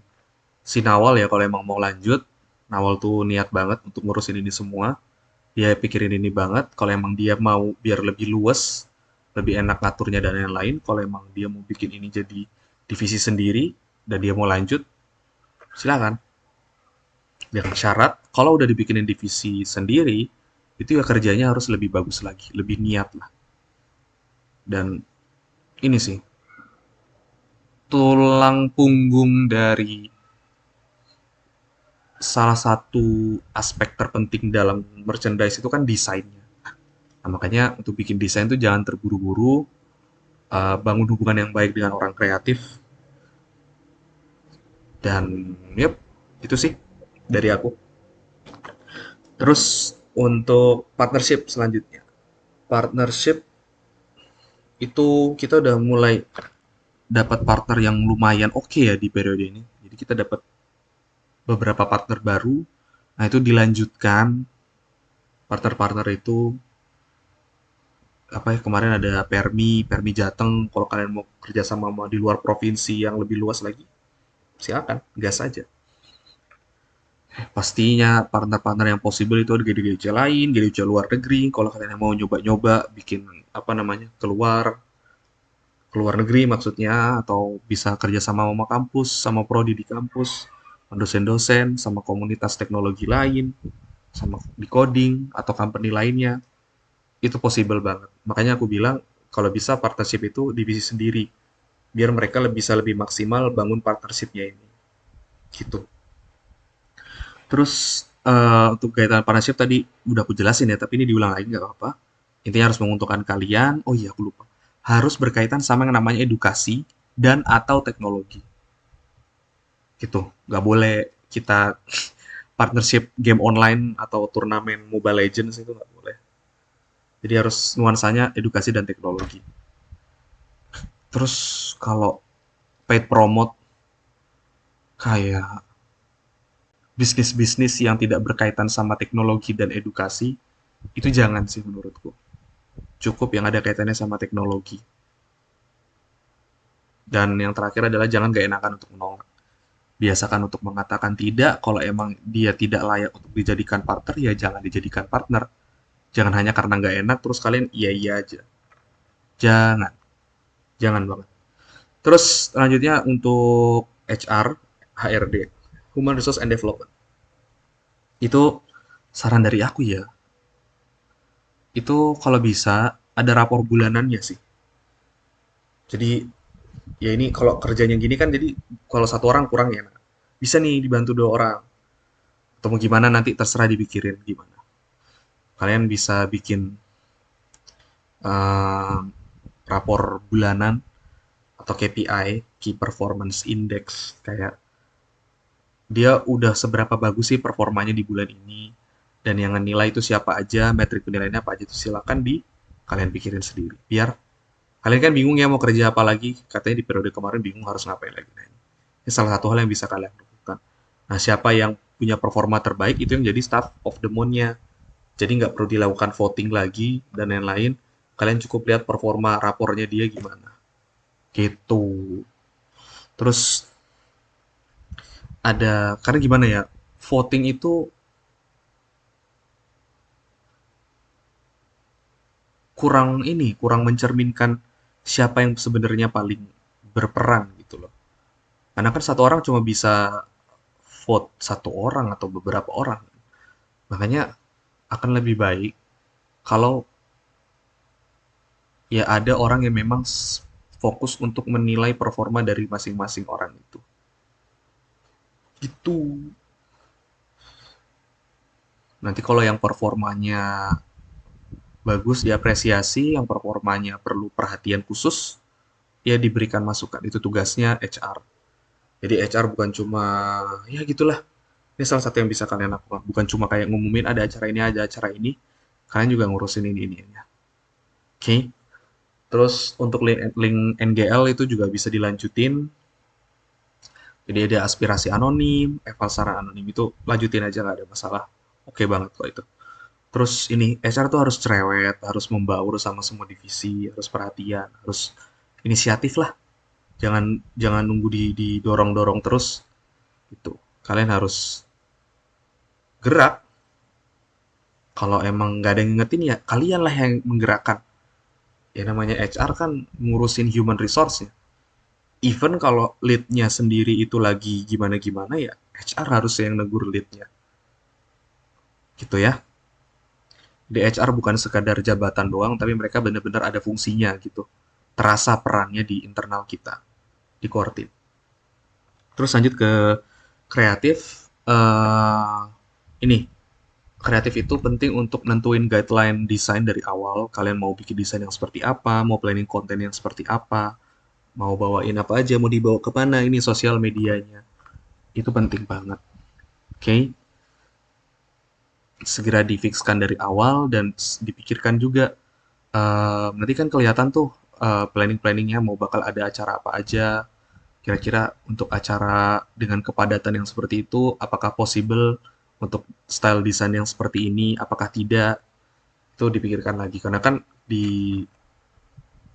S1: si Nawal ya kalau emang mau lanjut, Nawal tuh niat banget untuk ngurusin ini semua. Dia pikirin ini banget. Kalau emang dia mau biar lebih luas, lebih enak ngaturnya dan lain-lain. Kalau emang dia mau bikin ini jadi divisi sendiri dan dia mau lanjut, silakan. Dengan syarat kalau udah dibikinin divisi sendiri, itu ya kerjanya harus lebih bagus lagi, lebih niat lah. Dan ini sih, tulang punggung dari salah satu aspek terpenting dalam merchandise itu kan desainnya. Nah, makanya untuk bikin desain tuh jangan terburu-buru, bangun hubungan yang baik dengan orang kreatif, dan yep, itu sih dari aku. Terus untuk partnership selanjutnya. Partnership itu kita udah mulai dapat partner yang lumayan oke ya di periode ini. Jadi kita dapat beberapa partner baru. Nah, itu dilanjutkan partner-partner itu apa ya, kemarin ada Permi Jateng. Kalau kalian mau kerja sama di luar provinsi yang lebih luas lagi, silakan, gas aja. Pastinya partner-partner yang possible itu ada GDGC lain, GDGC luar negeri. Kalau kalian mau nyoba-nyoba bikin apa namanya keluar keluar negeri maksudnya, atau bisa kerja sama kampus, sama prodi di kampus, dosen-dosen, sama komunitas teknologi lain, sama di coding atau company lainnya, itu possible banget. Makanya aku bilang kalau bisa partnership itu divisi sendiri, biar mereka bisa lebih maksimal bangun partnershipnya ini, gitu. Terus untuk kaitan partnership tadi udah aku jelasin ya, tapi ini diulang lagi nggak apa-apa. Intinya harus menguntungkan kalian. Oh iya, aku lupa. Harus berkaitan sama yang namanya edukasi dan atau teknologi. Gitu. Nggak boleh kita partnership game online atau turnamen Mobile Legends, itu nggak boleh. Jadi harus nuansanya edukasi dan teknologi. Terus kalau paid promote kayak bisnis-bisnis yang tidak berkaitan sama teknologi dan edukasi, itu jangan sih menurutku. Cukup yang ada kaitannya sama teknologi. Dan yang terakhir adalah jangan gak enakan untuk menolak. Biasakan untuk mengatakan tidak. Kalau emang dia tidak layak untuk dijadikan partner, ya jangan dijadikan partner. Jangan hanya karena gak enak terus kalian iya-iya aja. Jangan. Jangan banget. Terus selanjutnya untuk HR, HRD, Human Resource and Development. Itu saran dari aku ya. Itu kalau bisa ada rapor bulanannya sih. Jadi ya ini kalau kerjanya gini kan, jadi kalau satu orang kurang ya. Nah, bisa nih dibantu dua orang. Atau mau gimana nanti terserah dipikirin gimana. Kalian bisa bikin eh, rapor bulanan atau KPI, Key Performance Index, kayak dia udah seberapa bagus sih performanya di bulan ini, dan yang nilai itu siapa aja, metrik penilaiannya apa aja, itu silakan di kalian pikirin sendiri. Biar kalian kan bingung ya mau kerja apa lagi, katanya di periode kemarin bingung harus ngapain lagi. Nah, ini salah satu hal yang bisa kalian lakukan. Nah, siapa yang punya performa terbaik itu yang jadi staff of the month-nya. Jadi nggak perlu dilakukan voting lagi dan lain-lain. Kalian cukup lihat performa rapornya dia gimana. Gitu. Terus ada, karena gimana ya, voting itu kurang mencerminkan siapa yang sebenarnya paling berperan gitu loh. Karena kan satu orang cuma bisa vote satu orang atau beberapa orang. Makanya akan lebih baik kalau ya ada orang yang memang fokus untuk menilai performa dari masing-masing orang itu. Itu. Nanti kalau yang performanya bagus diapresiasi, yang performanya perlu perhatian khusus, ya diberikan masukan. Itu tugasnya HR. Jadi HR bukan cuma, ya gitulah. Ini salah satu yang bisa kalian lakukan. Bukan cuma kayak ngumumin ada acara ini, ada acara ini. Kalian juga ngurusin ini ya. Oke. Okay? Terus untuk link NGL itu juga bisa dilanjutin. Jadi ada aspirasi anonim, eval saran anonim, itu lanjutin aja nggak ada masalah. Oke banget kok itu. Terus ini HR tuh harus cerewet, harus membaur sama semua divisi, harus perhatian, harus inisiatif lah. Jangan jangan nunggu didorong-dorong terus gitu. Kalian harus gerak. Kalau emang nggak ada yang ngingetin ya kalian lah yang menggerakkan. Ya namanya HR kan ngurusin human resource ya. Even kalau lead-nya sendiri itu lagi gimana-gimana ya, HR harusnya yang negur lead-nya, gitu ya. Di HR bukan sekadar jabatan doang, tapi mereka benar-benar ada fungsinya gitu. Terasa perannya di internal kita, di core team. Terus lanjut ke kreatif. Ini kreatif itu penting untuk nentuin guideline desain dari awal. Kalian mau bikin desain yang seperti apa, mau planning konten yang seperti apa, mau bawain apa aja, mau dibawa ke mana ini sosial medianya. Itu penting banget. Oke, okay? Segera difikskan dari awal dan dipikirkan juga. Nanti kan kelihatan tuh planning-planningnya mau bakal ada acara apa aja. Kira-kira untuk acara dengan kepadatan yang seperti itu, apakah possible untuk style desain yang seperti ini, apakah tidak, itu dipikirkan lagi. Karena kan di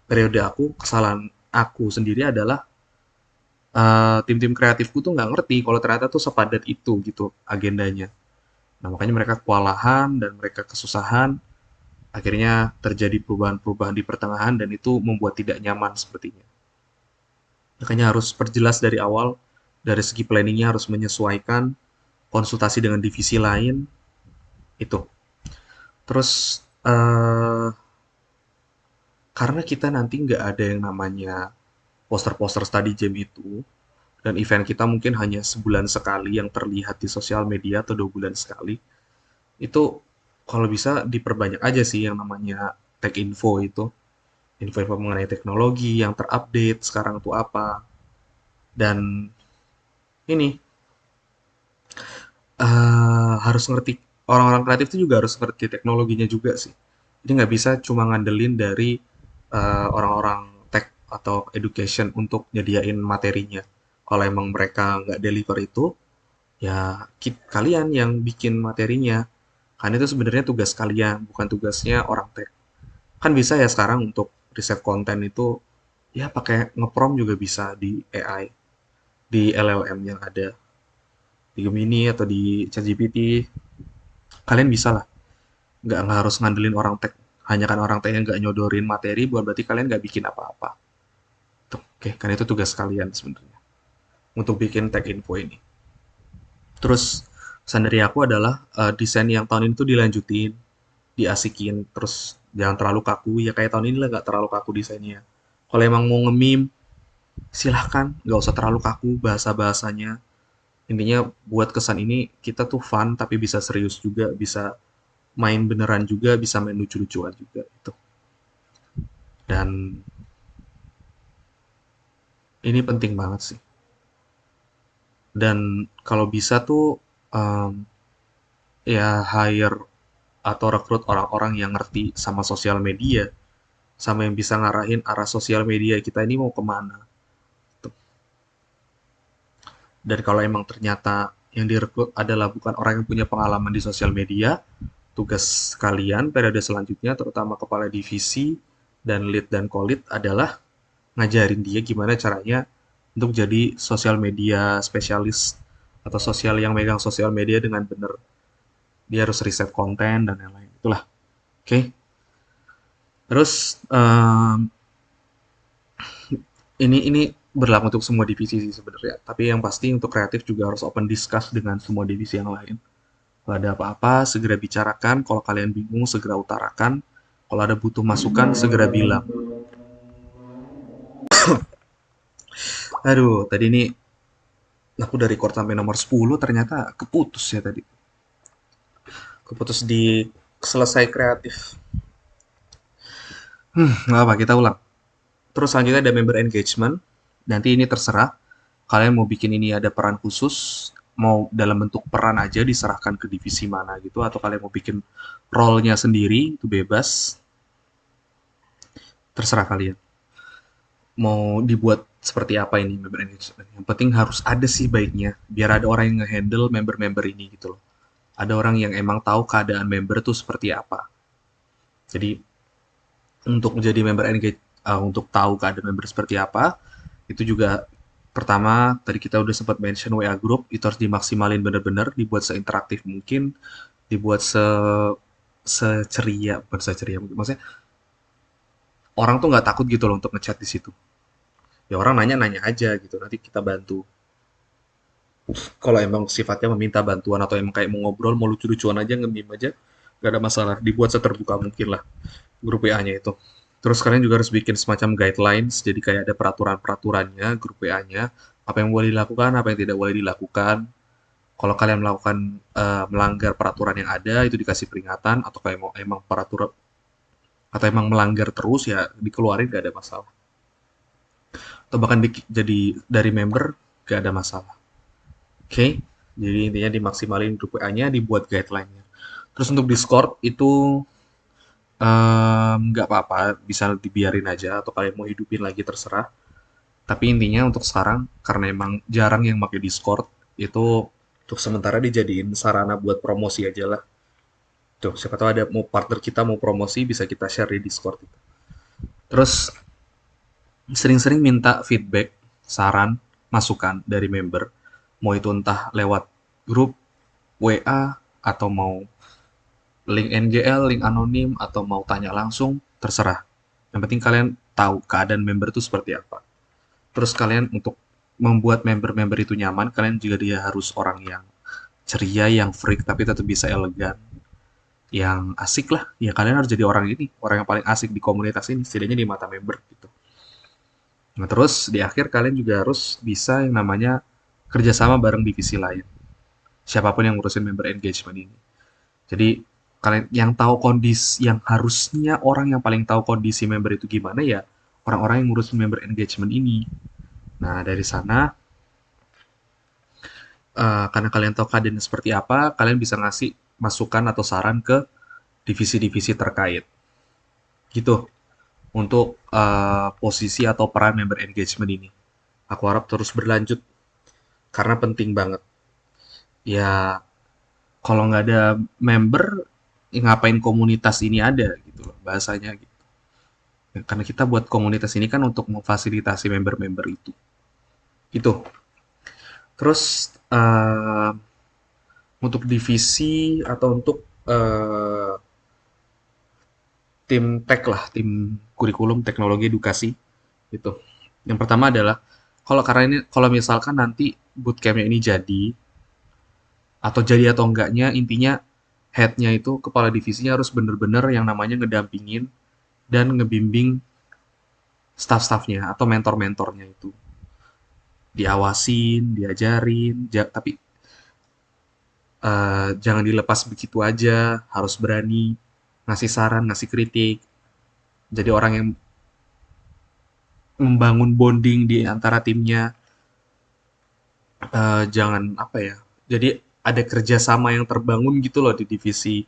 S1: periode aku, kesalahan aku sendiri adalah tim-tim kreatifku tuh nggak ngerti kalau ternyata tuh sepadat itu gitu agendanya. Nah, makanya mereka kewalahan dan mereka kesusahan, akhirnya terjadi perubahan-perubahan di pertengahan dan itu membuat tidak nyaman sepertinya. Makanya harus perjelas dari awal, dari segi planningnya harus menyesuaikan, konsultasi dengan divisi lain, itu. Terus, karena kita nanti nggak ada yang namanya poster-poster study jam itu, dan event kita mungkin hanya sebulan sekali yang terlihat di sosial media atau 2 bulan sekali, itu kalau bisa diperbanyak aja sih yang namanya tech info itu. Info-info mengenai teknologi yang terupdate sekarang itu apa. Dan ini harus ngerti, orang-orang kreatif itu juga harus ngerti teknologinya juga sih. Jadi nggak bisa cuma ngandelin dari orang-orang tech atau education untuk nyediain materinya. Kalau emang mereka nggak deliver itu, ya kalian yang bikin materinya. Kan itu sebenarnya tugas kalian, bukan tugasnya orang tech. Kan bisa ya sekarang untuk riset konten itu, ya pakai ngeprom juga bisa di AI, di LLM yang ada, di Gemini atau di ChatGPT. Kalian bisa lah, nggak harus ngandelin orang tech. Hanya kan orang tech yang nggak nyodorin materi, bukan berarti kalian nggak bikin apa-apa. Tuh, oke, kan itu tugas kalian sebenarnya untuk bikin tech info ini. Terus pesan dari aku adalah desain yang tahun ini tuh dilanjutin, diasikin, terus jangan terlalu kaku. Ya kayak tahun ini lah nggak terlalu kaku desainnya. Kalau emang mau nge-meme, silahkan, nggak usah terlalu kaku bahasa-bahasanya. Intinya buat kesan ini kita tuh fun tapi bisa serius juga, bisa main beneran juga, bisa main lucu-lucuan juga itu. Dan ini penting banget sih. Dan kalau bisa tuh em, ya hire atau rekrut orang-orang yang ngerti sama sosial media, sama yang bisa ngarahin arah sosial media kita ini mau kemana. Tuh. Dan kalau emang ternyata yang direkrut adalah bukan orang yang punya pengalaman di sosial media, tugas kalian periode selanjutnya, terutama kepala divisi dan lead dan co-lead adalah ngajarin dia gimana caranya untuk jadi sosial media spesialis atau sosial yang megang sosial media dengan benar. Dia harus riset konten dan lain-lain. Itulah. Oke. Okay. Terus ini berlaku untuk semua divisi sih sebenarnya. Tapi yang pasti untuk kreatif juga harus open discuss dengan semua divisi yang lain. Kalau ada apa-apa, segera bicarakan. Kalau kalian bingung, segera utarakan. Kalau ada butuh masukan, segera bilang. Aduh, tadi ini aku dari record sampai nomor 10 ternyata keputus ya tadi. Keputus di selesai kreatif. Nggak apa, kita ulang. Terus selanjutnya ada member engagement. Nanti ini terserah. Kalian mau bikin ini ada peran khusus, mau dalam bentuk peran aja diserahkan ke divisi mana gitu, atau kalian mau bikin role-nya sendiri, itu bebas. Terserah kalian. Mau dibuat seperti apa ini member engagement. Yang penting harus ada sih baiknya, biar ada orang yang nge-handle member-member ini gitu loh. Ada orang yang emang tahu keadaan member tuh seperti apa. Jadi untuk menjadi member engage, untuk tahu keadaan member seperti apa, itu juga pertama tadi kita udah sempat mention WA group itu harus dimaksimalin bener-bener, dibuat seinteraktif mungkin, dibuat seceria, bukan seceria mungkin, maksudnya orang tuh nggak takut gitu loh untuk ngechat di situ. Ya orang nanya-nanya aja gitu, nanti kita bantu. Kalau emang sifatnya meminta bantuan atau emang kayak mau ngobrol, mau lucu-lucuan aja, nge-meme aja, nggak ada masalah. Dibuat seterbuka mungkin lah grup WA-nya itu. Terus kalian juga harus bikin semacam guidelines, jadi kayak ada peraturan-peraturannya grup WA-nya, apa yang boleh dilakukan, apa yang tidak boleh dilakukan. Kalau kalian melakukan melanggar peraturan yang ada, itu dikasih peringatan, atau kayak mau emang peraturan atau emang melanggar terus ya dikeluarin gak ada masalah. Atau bahkan jadi dari member gak ada masalah. Oke, okay? Jadi intinya dimaksimalin grup WA-nya, dibuat guideline-nya. Terus untuk Discord itu nggak apa-apa, bisa dibiarin aja atau kalian mau hidupin lagi terserah. Tapi intinya untuk sekarang, karena emang jarang yang pakai Discord, itu untuk sementara dijadiin sarana buat promosi aja lah. Tuh, siapa tahu ada mau partner kita mau promosi, bisa kita share di Discord itu. Terus sering-sering minta feedback, saran, masukan dari member. Mau itu entah lewat grup, WA, atau mau link NGL, link anonim, atau mau tanya langsung, terserah. Yang penting kalian tahu keadaan member itu seperti apa. Terus kalian untuk membuat member-member itu nyaman, kalian juga dia harus orang yang ceria, yang freak, tapi tetap bisa elegan, yang asik lah. Ya kalian harus jadi orang ini, orang yang paling asik di komunitas ini, setidaknya di mata member gitu. Nah terus di akhir kalian juga harus bisa yang namanya kerjasama bareng divisi lain. Siapapun yang ngurusin member engagement ini. Jadi kalian yang tahu kondisi, yang harusnya orang yang paling tahu kondisi member itu gimana ya orang-orang yang ngurusin member engagement ini. Nah dari sana karena kalian tahu keadaannya seperti apa, kalian bisa ngasih masukan atau saran ke divisi-divisi terkait. Gitu untuk posisi atau peran member engagement ini. Aku harap terus berlanjut karena penting banget. Ya kalau nggak ada member, ya ngapain komunitas ini ada gitu loh bahasanya gitu. Ya, karena kita buat komunitas ini kan untuk memfasilitasi member-member itu. Itu. Terus untuk divisi atau untuk tim tech lah, tim kurikulum teknologi edukasi itu. Yang pertama adalah kalau misalkan nanti bootcampnya ini jadi atau enggaknya intinya headnya itu kepala divisinya harus bener-bener yang namanya ngedampingin dan ngebimbing staff-staffnya atau mentor-mentornya itu diawasin, diajarin, tapi jangan dilepas begitu aja, harus berani ngasih saran, ngasih kritik, jadi orang yang membangun bonding di antara timnya. Jangan apa ya, jadi ada kerjasama yang terbangun gitu loh di divisi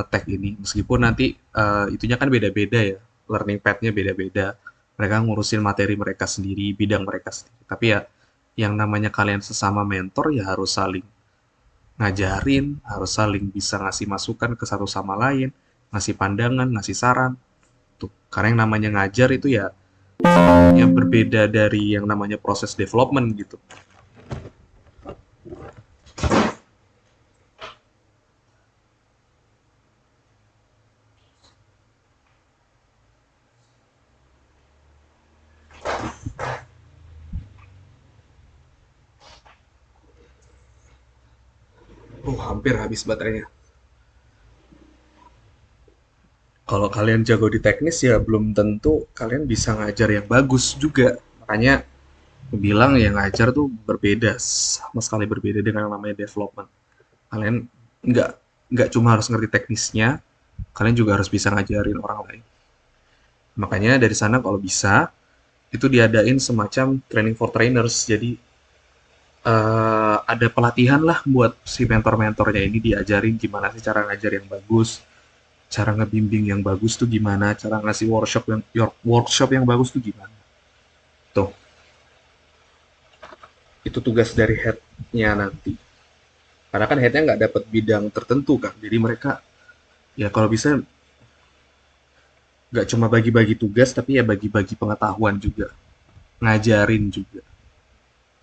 S1: tech ini. Meskipun nanti itunya kan beda-beda ya, learning path-nya beda-beda. Mereka ngurusin materi mereka sendiri, bidang mereka sendiri. Tapi ya yang namanya kalian sesama mentor ya harus saling ngajarin, harus saling bisa ngasih masukan ke satu sama lain, ngasih pandangan, ngasih saran. Tuh, karena yang namanya ngajar itu ya yang berbeda dari yang namanya proses development gitu. Hampir habis baterainya. Kalau kalian jago di teknis ya belum tentu kalian bisa ngajar yang bagus juga. Makanya aku bilang ya ngajar tuh berbeda, sama sekali berbeda dengan yang namanya development. Kalian nggak nggak cuma harus ngerti teknisnya, kalian juga harus bisa ngajarin orang lain. Makanya dari sana kalau bisa itu diadain semacam training for trainers. Jadi ada pelatihan lah buat si mentor-mentornya ini diajarin gimana sih cara ngajar yang bagus, cara ngebimbing yang bagus tuh gimana, cara ngasih workshop yang bagus tuh gimana. Tuh, itu tugas dari headnya nanti. Karena kan headnya nggak dapat bidang tertentu kan, jadi mereka ya kalau bisa nggak cuma bagi-bagi tugas, tapi ya bagi-bagi pengetahuan juga, ngajarin juga,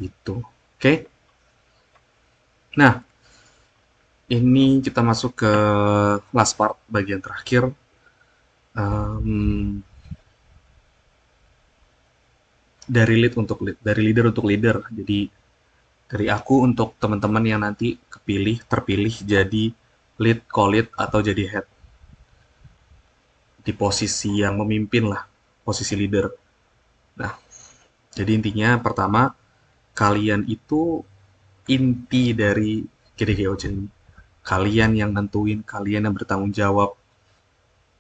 S1: gitu. Oke, nah ini kita masuk ke last part bagian terakhir. Em, dari leader untuk leader. Jadi Dari aku untuk teman-teman yang nanti terpilih jadi lead, co-lead, atau jadi head di posisi yang memimpin lah, posisi leader. Nah, jadi intinya pertama, kalian itu inti dari GDGOC ini. Kalian yang nentuin, kalian yang bertanggung jawab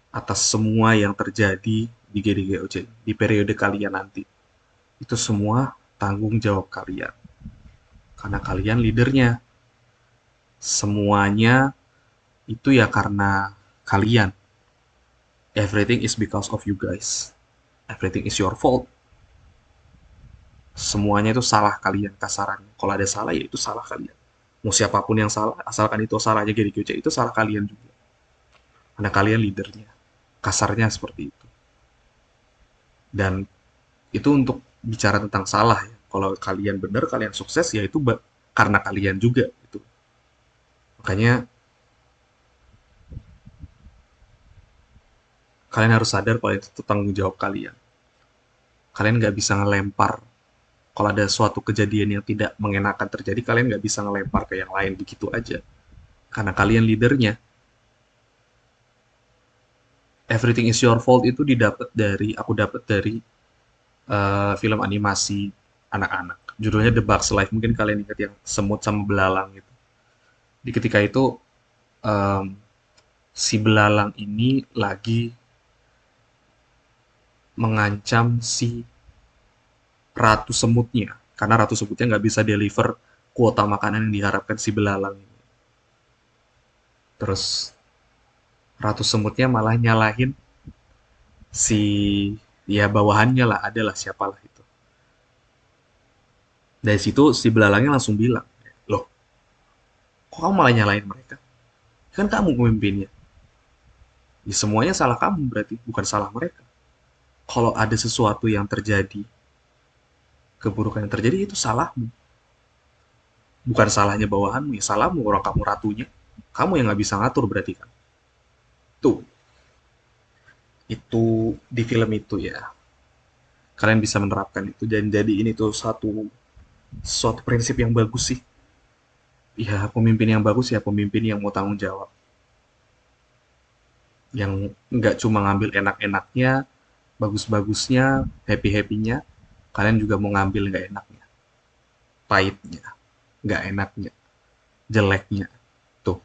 S1: atas semua yang terjadi di GDGOC di periode kalian nanti. Itu semua tanggung jawab kalian. Karena kalian leadernya. Semuanya itu ya karena kalian. Everything is because of you guys. Everything is your fault. Semuanya itu salah kalian kasarannya. Kalau ada salah ya itu salah kalian. Mau siapapun yang salah, asalkan itu salahnya GDGOC, itu salah kalian juga. Karena kalian leadernya. Kasarnya seperti itu. Dan itu untuk bicara tentang salah ya. Kalau kalian benar, kalian sukses, ya itu karena kalian juga. Gitu. Makanya kalian harus sadar kalau itu tanggung jawab kalian. Kalian nggak bisa ngelempar. Kalau ada suatu kejadian yang tidak mengenakan terjadi, kalian nggak bisa ngelempar ke yang lain begitu aja. Karena kalian leadernya. Everything is your fault itu aku dapat dari film animasi anak-anak. Judulnya The Bugs Life. Mungkin kalian ingat yang semut sama belalang gitu. Di ketika itu em, si belalang ini lagi mengancam si ratu semutnya. Karena ratu semutnya nggak bisa deliver kuota makanan yang diharapkan si belalang ini. Terus ratu semutnya malah nyalahin si ya bawahannya lah, adalah siapalah itu. Dari situ si belalangnya langsung bilang, loh, kok kamu malah nyalahin mereka? Kan kamu pemimpinnya. Ya, semuanya salah kamu berarti, bukan salah mereka. Kalau ada sesuatu yang terjadi, keburukan yang terjadi itu salahmu. Bukan salahnya bawahanmu, ya salahmu orang kamu ratunya. Kamu yang nggak bisa ngatur berarti kan. Tuh, itu di film itu ya. Kalian bisa menerapkan itu dan jadi ini tuh suatu prinsip yang bagus sih. Ya, pemimpin yang bagus ya pemimpin yang mau tanggung jawab. Yang nggak cuma ngambil enak-enaknya, bagus-bagusnya, happy-happynya. Kalian juga mau ngambil nggak enaknya, pahitnya, nggak enaknya, jeleknya. Tuh.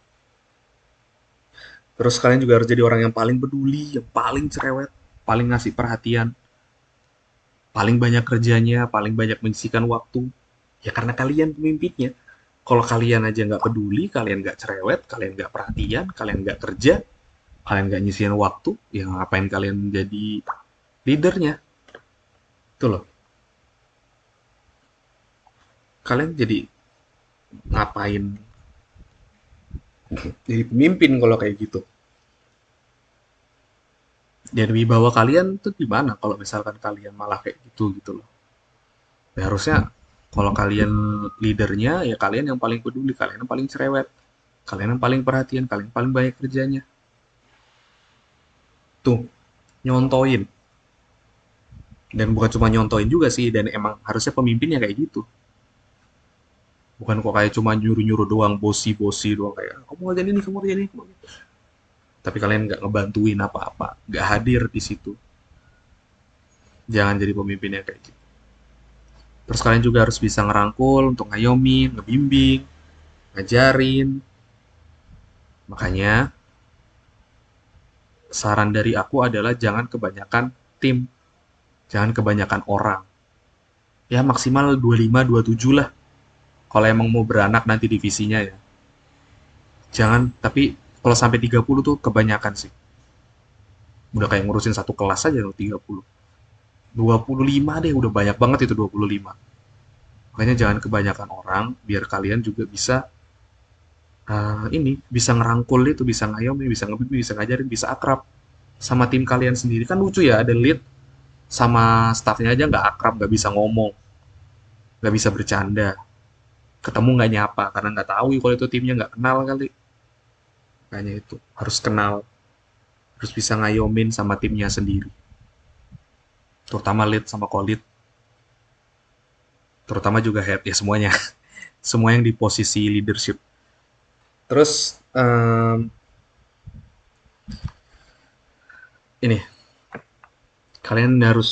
S1: Terus kalian juga harus jadi orang yang paling peduli, yang paling cerewet, paling ngasih perhatian, paling banyak kerjanya, paling banyak menyisihkan waktu. Ya karena kalian pemimpinnya. Kalau kalian aja nggak peduli, kalian nggak cerewet, kalian nggak perhatian, kalian nggak kerja, kalian nggak nyisihin waktu, ya ngapain kalian jadi leadernya? Itu loh. Kalian jadi ngapain jadi pemimpin kalau kayak gitu? Dan wibawa kalian tuh gimana kalau misalkan kalian malah kayak gitu gitu loh. Ya harusnya kalau kalian leadernya ya kalian yang paling peduli, kalian yang paling cerewet, kalian yang paling perhatian, kalian yang paling banyak kerjanya. Tuh, nyontoin. Dan bukan cuma nyontoin juga sih, dan emang harusnya pemimpinnya kayak gitu. Bukan kok kayak cuma nyuruh-nyuruh doang, bosi-bosi doang kayak kamu ngerjain ini, kamu ngerjain ini, kamu ngerjain ini. Tapi kalian nggak ngebantuin apa-apa, nggak hadir di situ. Jangan jadi pemimpin yang kayak gitu. Terus kalian juga harus bisa ngerangkul untuk ngayomin, ngebimbing, ngajarin. Makanya saran dari aku adalah jangan kebanyakan tim, jangan kebanyakan orang. Ya maksimal 25, 27 lah. Kalau emang mau beranak nanti divisinya ya. Jangan, tapi kalau sampai 30 tuh kebanyakan sih. Udah kayak ngurusin satu kelas aja loh 30. 25 deh, udah banyak banget itu 25. Makanya jangan kebanyakan orang, biar kalian juga bisa ini bisa ngerangkul itu, bisa ngayomin, bisa ngebimbing, bisa ngajarin, bisa akrab sama tim kalian sendiri. Kan lucu ya, ada lead sama staffnya aja nggak akrab, nggak bisa ngomong, nggak bisa bercanda, ketemu nggak nyapa karena nggak tahu kalau itu timnya nggak kenal kali. Makanya itu harus kenal, harus bisa ngayomin sama timnya sendiri, terutama lead sama co-lead, terutama juga head ya semuanya. semua yang di posisi leadership. Terus ini kalian harus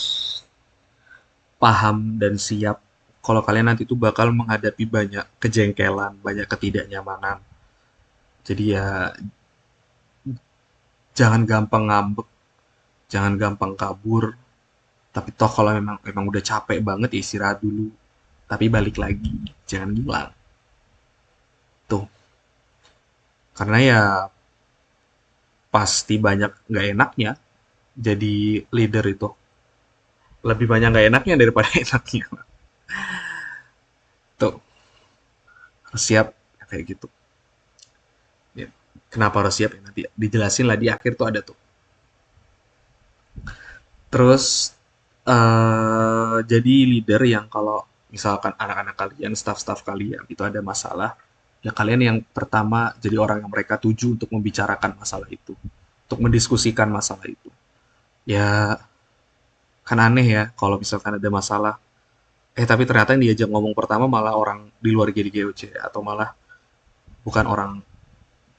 S1: paham dan siap kalau kalian nanti tuh bakal menghadapi banyak kejengkelan, banyak ketidaknyamanan. Jadi ya jangan gampang ngambek, jangan gampang kabur. Tapi toh kalau memang memang udah capek banget ya istirahat dulu. Tapi balik lagi, jangan ngilang. Tuh, karena ya pasti banyak nggak enaknya jadi leader itu. Lebih banyak nggak enaknya daripada enaknya. Tuh, harus siap kayak gitu. Ya. Kenapa harus siap ya? Nanti dijelasin lah di akhir tuh ada tuh. Terus jadi leader yang kalau misalkan anak-anak kalian, staff-staff kalian itu ada masalah, ya kalian yang pertama jadi orang yang mereka tuju untuk membicarakan masalah itu, untuk mendiskusikan masalah itu. Ya kan aneh ya kalau misalkan ada masalah, tapi ternyata yang diajak ngomong pertama malah orang di luar GDGOC atau malah bukan orang,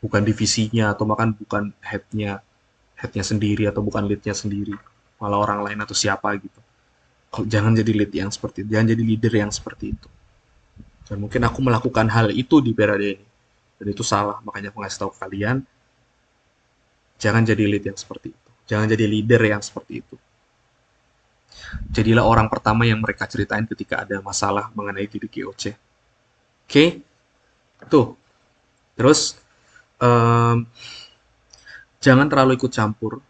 S1: bukan divisinya atau bahkan bukan headnya sendiri atau bukan leadnya sendiri, malah orang lain atau siapa gitu. Kalau jangan jadi lead yang seperti itu, jangan jadi leader yang seperti itu. Dan mungkin aku melakukan hal itu di periode ini. Dan itu salah, makanya aku ngasih tahu ke kalian, jangan jadi lead yang seperti itu. Jangan jadi leader yang seperti itu. Jadilah orang pertama yang mereka ceritain ketika ada masalah mengenai diri GOC. Oke? Tuh. Terus, em, jangan terlalu ikut campur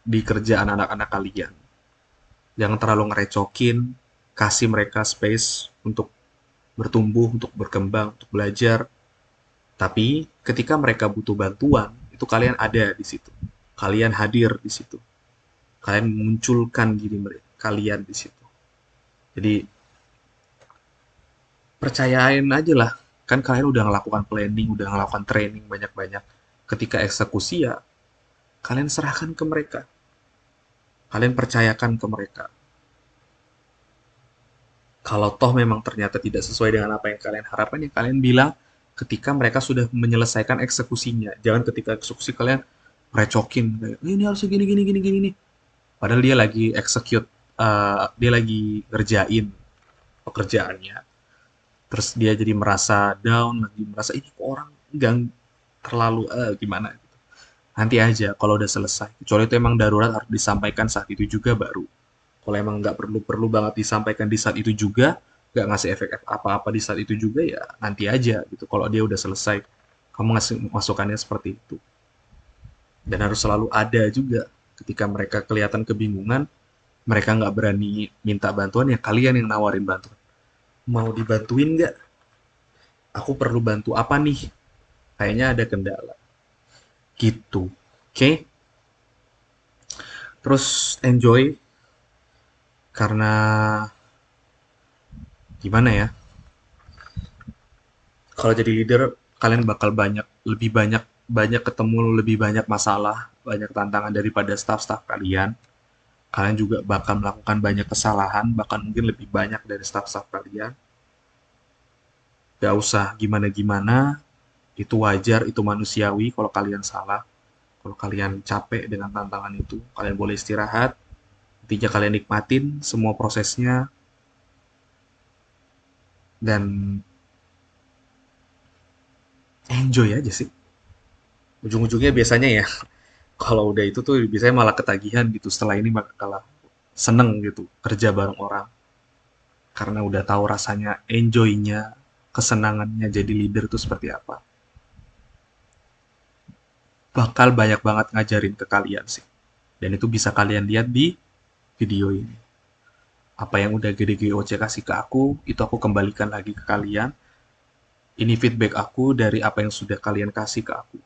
S1: di kerjaan anak-anak kalian. Jangan terlalu ngerecokin, kasih mereka space untuk bertumbuh, untuk berkembang, untuk belajar. Tapi ketika mereka butuh bantuan, itu kalian ada di situ. Kalian hadir di situ. Kalian memunculkan diri mereka, kalian di situ. Jadi percayain aja lah. Kan kalian udah melakukan planning, udah melakukan training banyak-banyak. Ketika eksekusi ya, kalian serahkan ke mereka. Kalian percayakan ke mereka. Kalau toh memang ternyata tidak sesuai dengan apa yang kalian harapkan, ya kalian bilang ketika mereka sudah menyelesaikan eksekusinya. Jangan ketika eksekusi kalian recokin kayak ini harus gini gini gini gini nih. Padahal dia lagi execute, dia lagi ngerjain pekerjaannya. Terus dia jadi merasa down, lagi merasa ini kok orang nggak terlalu gimana gitu. Nanti aja kalau udah selesai. Kecuali itu emang darurat harus disampaikan saat itu juga baru. Kalau emang nggak perlu-perlu banget disampaikan di saat itu juga, nggak ngasih efek apa-apa di saat itu juga ya nanti aja gitu. Kalau dia udah selesai, kamu ngasih masukannya seperti itu. Dan harus selalu ada juga ketika mereka kelihatan kebingungan, mereka nggak berani minta bantuan, ya kalian yang nawarin bantuan. Mau dibantuin nggak? Aku perlu bantu apa nih? Kayaknya ada kendala. Gitu. Oke? Okay? Terus enjoy karena gimana ya? Kalau jadi leader, kalian bakal lebih banyak banyak ketemu lebih banyak masalah, banyak tantangan daripada staff-staff kalian. Kalian juga bakal melakukan banyak kesalahan, bahkan mungkin lebih banyak dari staff-staff kalian. Gak usah gimana-gimana, itu wajar, itu manusiawi kalau kalian salah. Kalau kalian capek dengan tantangan itu, kalian boleh istirahat. Intinya kalian nikmatin semua prosesnya dan enjoy aja sih. Ujung-ujungnya biasanya ya, kalau udah itu tuh biasanya malah ketagihan gitu. Setelah ini malah seneng gitu kerja bareng orang. Karena udah tahu rasanya enjoy-nya, kesenangannya jadi leader itu seperti apa. Bakal banyak banget ngajarin ke kalian sih. Dan itu bisa kalian lihat di video ini. Apa yang udah GDGOC kasih ke aku, itu aku kembalikan lagi ke kalian. Ini feedback aku dari apa yang sudah kalian kasih ke aku.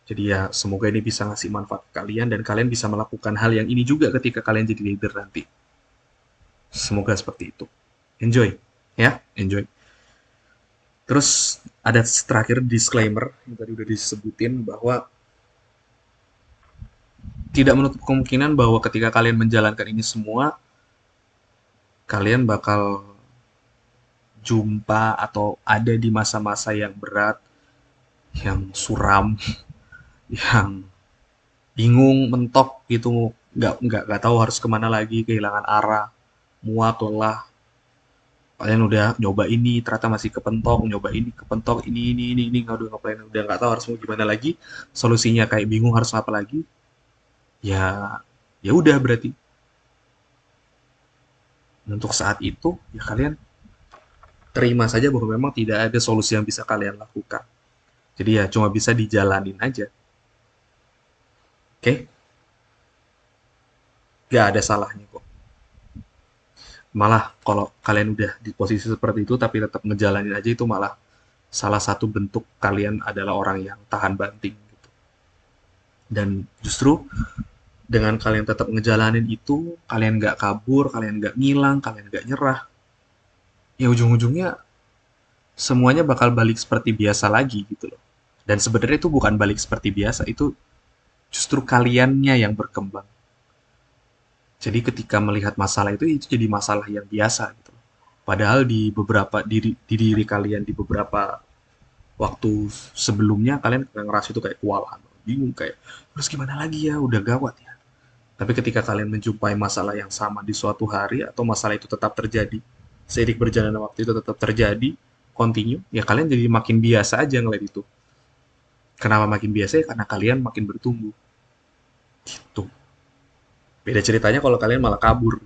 S1: Jadi ya semoga ini bisa ngasih manfaat ke kalian dan kalian bisa melakukan hal yang ini juga ketika kalian jadi leader nanti. Semoga seperti itu. Enjoy, ya, enjoy. Terus ada terakhir disclaimer yang tadi udah disebutin bahwa tidak menutup kemungkinan bahwa ketika kalian menjalankan ini semua, kalian bakal jumpa atau ada di masa-masa yang berat, yang suram, yang bingung, mentok gitu, nggak tahu harus kemana lagi, kehilangan arah, muak, lelah. Kalian udah nyoba ini, ternyata masih kepentok, nyoba ini, kepentok, ini, nggak udah ngapain, udah nggak tahu harus mau gimana lagi, solusinya kayak bingung harus apa lagi, ya ya udah berarti untuk saat itu ya kalian terima saja bahwa memang tidak ada solusi yang bisa kalian lakukan. Jadi ya cuma bisa dijalanin aja. Oke? Okay? Gak ada salahnya kok. Malah kalau kalian udah di posisi seperti itu tapi tetap ngejalanin aja itu malah salah satu bentuk kalian adalah orang yang tahan banting gitu. Dan justru dengan kalian tetap ngejalanin itu, kalian nggak kabur, kalian nggak ngilang, kalian nggak nyerah, ya ujung-ujungnya semuanya bakal balik seperti biasa lagi gitu loh. Dan sebenarnya itu bukan balik seperti biasa, itu justru kaliannya yang berkembang. Jadi ketika melihat masalah itu jadi masalah yang biasa gitu. Padahal di diri kalian di beberapa waktu sebelumnya kalian ngerasa itu kayak kewalahan, bingung kayak terus gimana lagi ya, udah gawat ya. Tapi ketika kalian menjumpai masalah yang sama di suatu hari atau masalah itu tetap terjadi, seiring berjalannya waktu itu tetap terjadi, continue, ya kalian jadi makin biasa aja ngeliat itu. Kenapa makin biasa ya? Karena kalian makin bertumbuh. Gitu. Beda ceritanya kalau kalian malah kabur.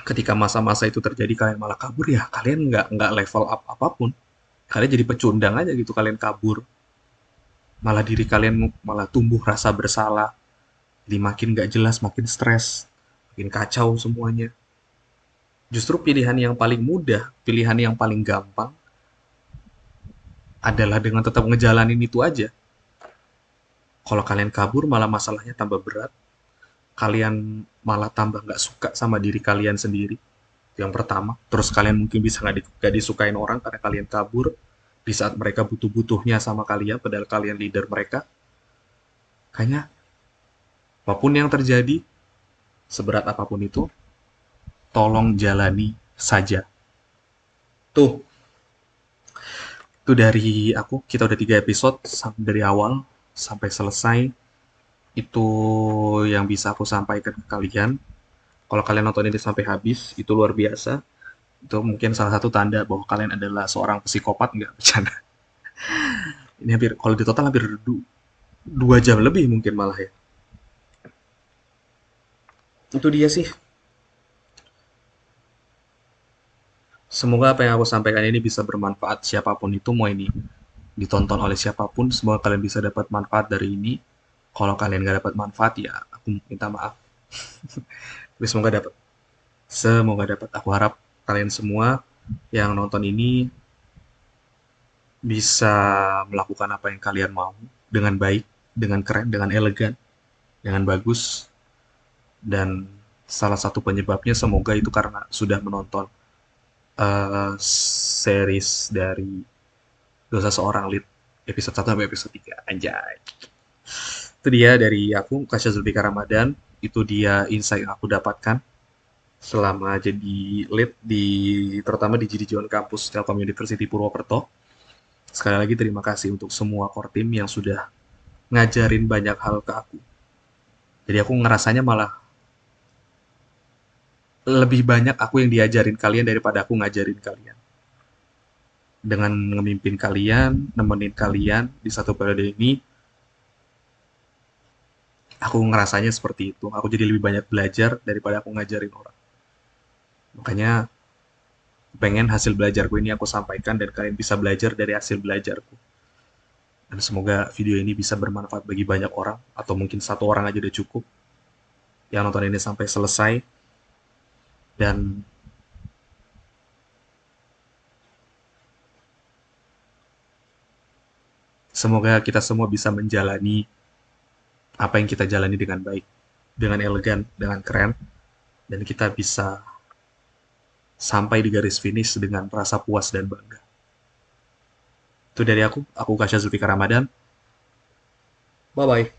S1: Ketika masa-masa itu terjadi kalian malah kabur ya kalian nggak level up apapun. Kalian jadi pecundang aja gitu kalian kabur. Malah diri kalian malah tumbuh rasa bersalah. Jadi makin nggak jelas, makin stres, makin kacau semuanya. Justru pilihan yang paling mudah, pilihan yang paling gampang adalah dengan tetap ngejalanin itu aja. Kalau kalian kabur malah masalahnya tambah berat, kalian malah tambah nggak suka sama diri kalian sendiri. Yang pertama, terus kalian mungkin bisa nggak disukain orang karena kalian kabur di saat mereka butuh-butuhnya sama kalian, padahal kalian leader mereka. Kayaknya apapun yang terjadi, seberat apapun itu, tolong jalani saja. Tuh, itu dari aku. Kita udah 3 episode dari awal sampai selesai. Itu yang bisa aku sampaikan ke kalian. Kalau kalian nonton ini sampai habis, itu luar biasa. Itu mungkin salah satu tanda bahwa kalian adalah seorang psikopat, nggak bercanda. Ini hampir, kalau di total hampir 2 jam lebih mungkin malah ya. Itu dia sih. Semoga apa yang aku sampaikan ini bisa bermanfaat siapapun itu, mau ini ditonton oleh siapapun. Semoga kalian bisa dapat manfaat dari ini. Kalau kalian nggak dapat manfaat ya aku minta maaf. Tapi semoga dapat. Aku harap kalian semua yang nonton ini bisa melakukan apa yang kalian mau dengan baik, dengan keren, dengan elegan, dengan bagus. Dan salah satu penyebabnya semoga itu karena sudah menonton series dari Dosa Seorang Lead episode 1 sampai episode 3. Anjay. Itu dia dari aku, Kasya Zulfikar Ramadan. Itu dia insight yang aku dapatkan selama jadi lead terutama di Jidijuan Kampus Telkom University Purwokerto. Sekali lagi terima kasih untuk semua core team yang sudah ngajarin banyak hal ke aku. Jadi aku ngerasanya malah lebih banyak aku yang diajarin kalian daripada aku ngajarin kalian. Dengan memimpin kalian, nemenin kalian di satu periode ini, aku ngerasanya seperti itu. Aku jadi lebih banyak belajar daripada aku ngajarin orang. Makanya pengen hasil belajarku ini aku sampaikan dan kalian bisa belajar dari hasil belajarku. Dan semoga video ini bisa bermanfaat bagi banyak orang, atau mungkin satu orang aja udah cukup yang nonton ini sampai selesai. Dan semoga kita semua bisa menjalani apa yang kita jalani dengan baik, dengan elegan, dengan keren, dan kita bisa sampai di garis finish dengan rasa puas dan bangga. Itu dari aku Kasya Zulfikar Ramadan. Bye-bye.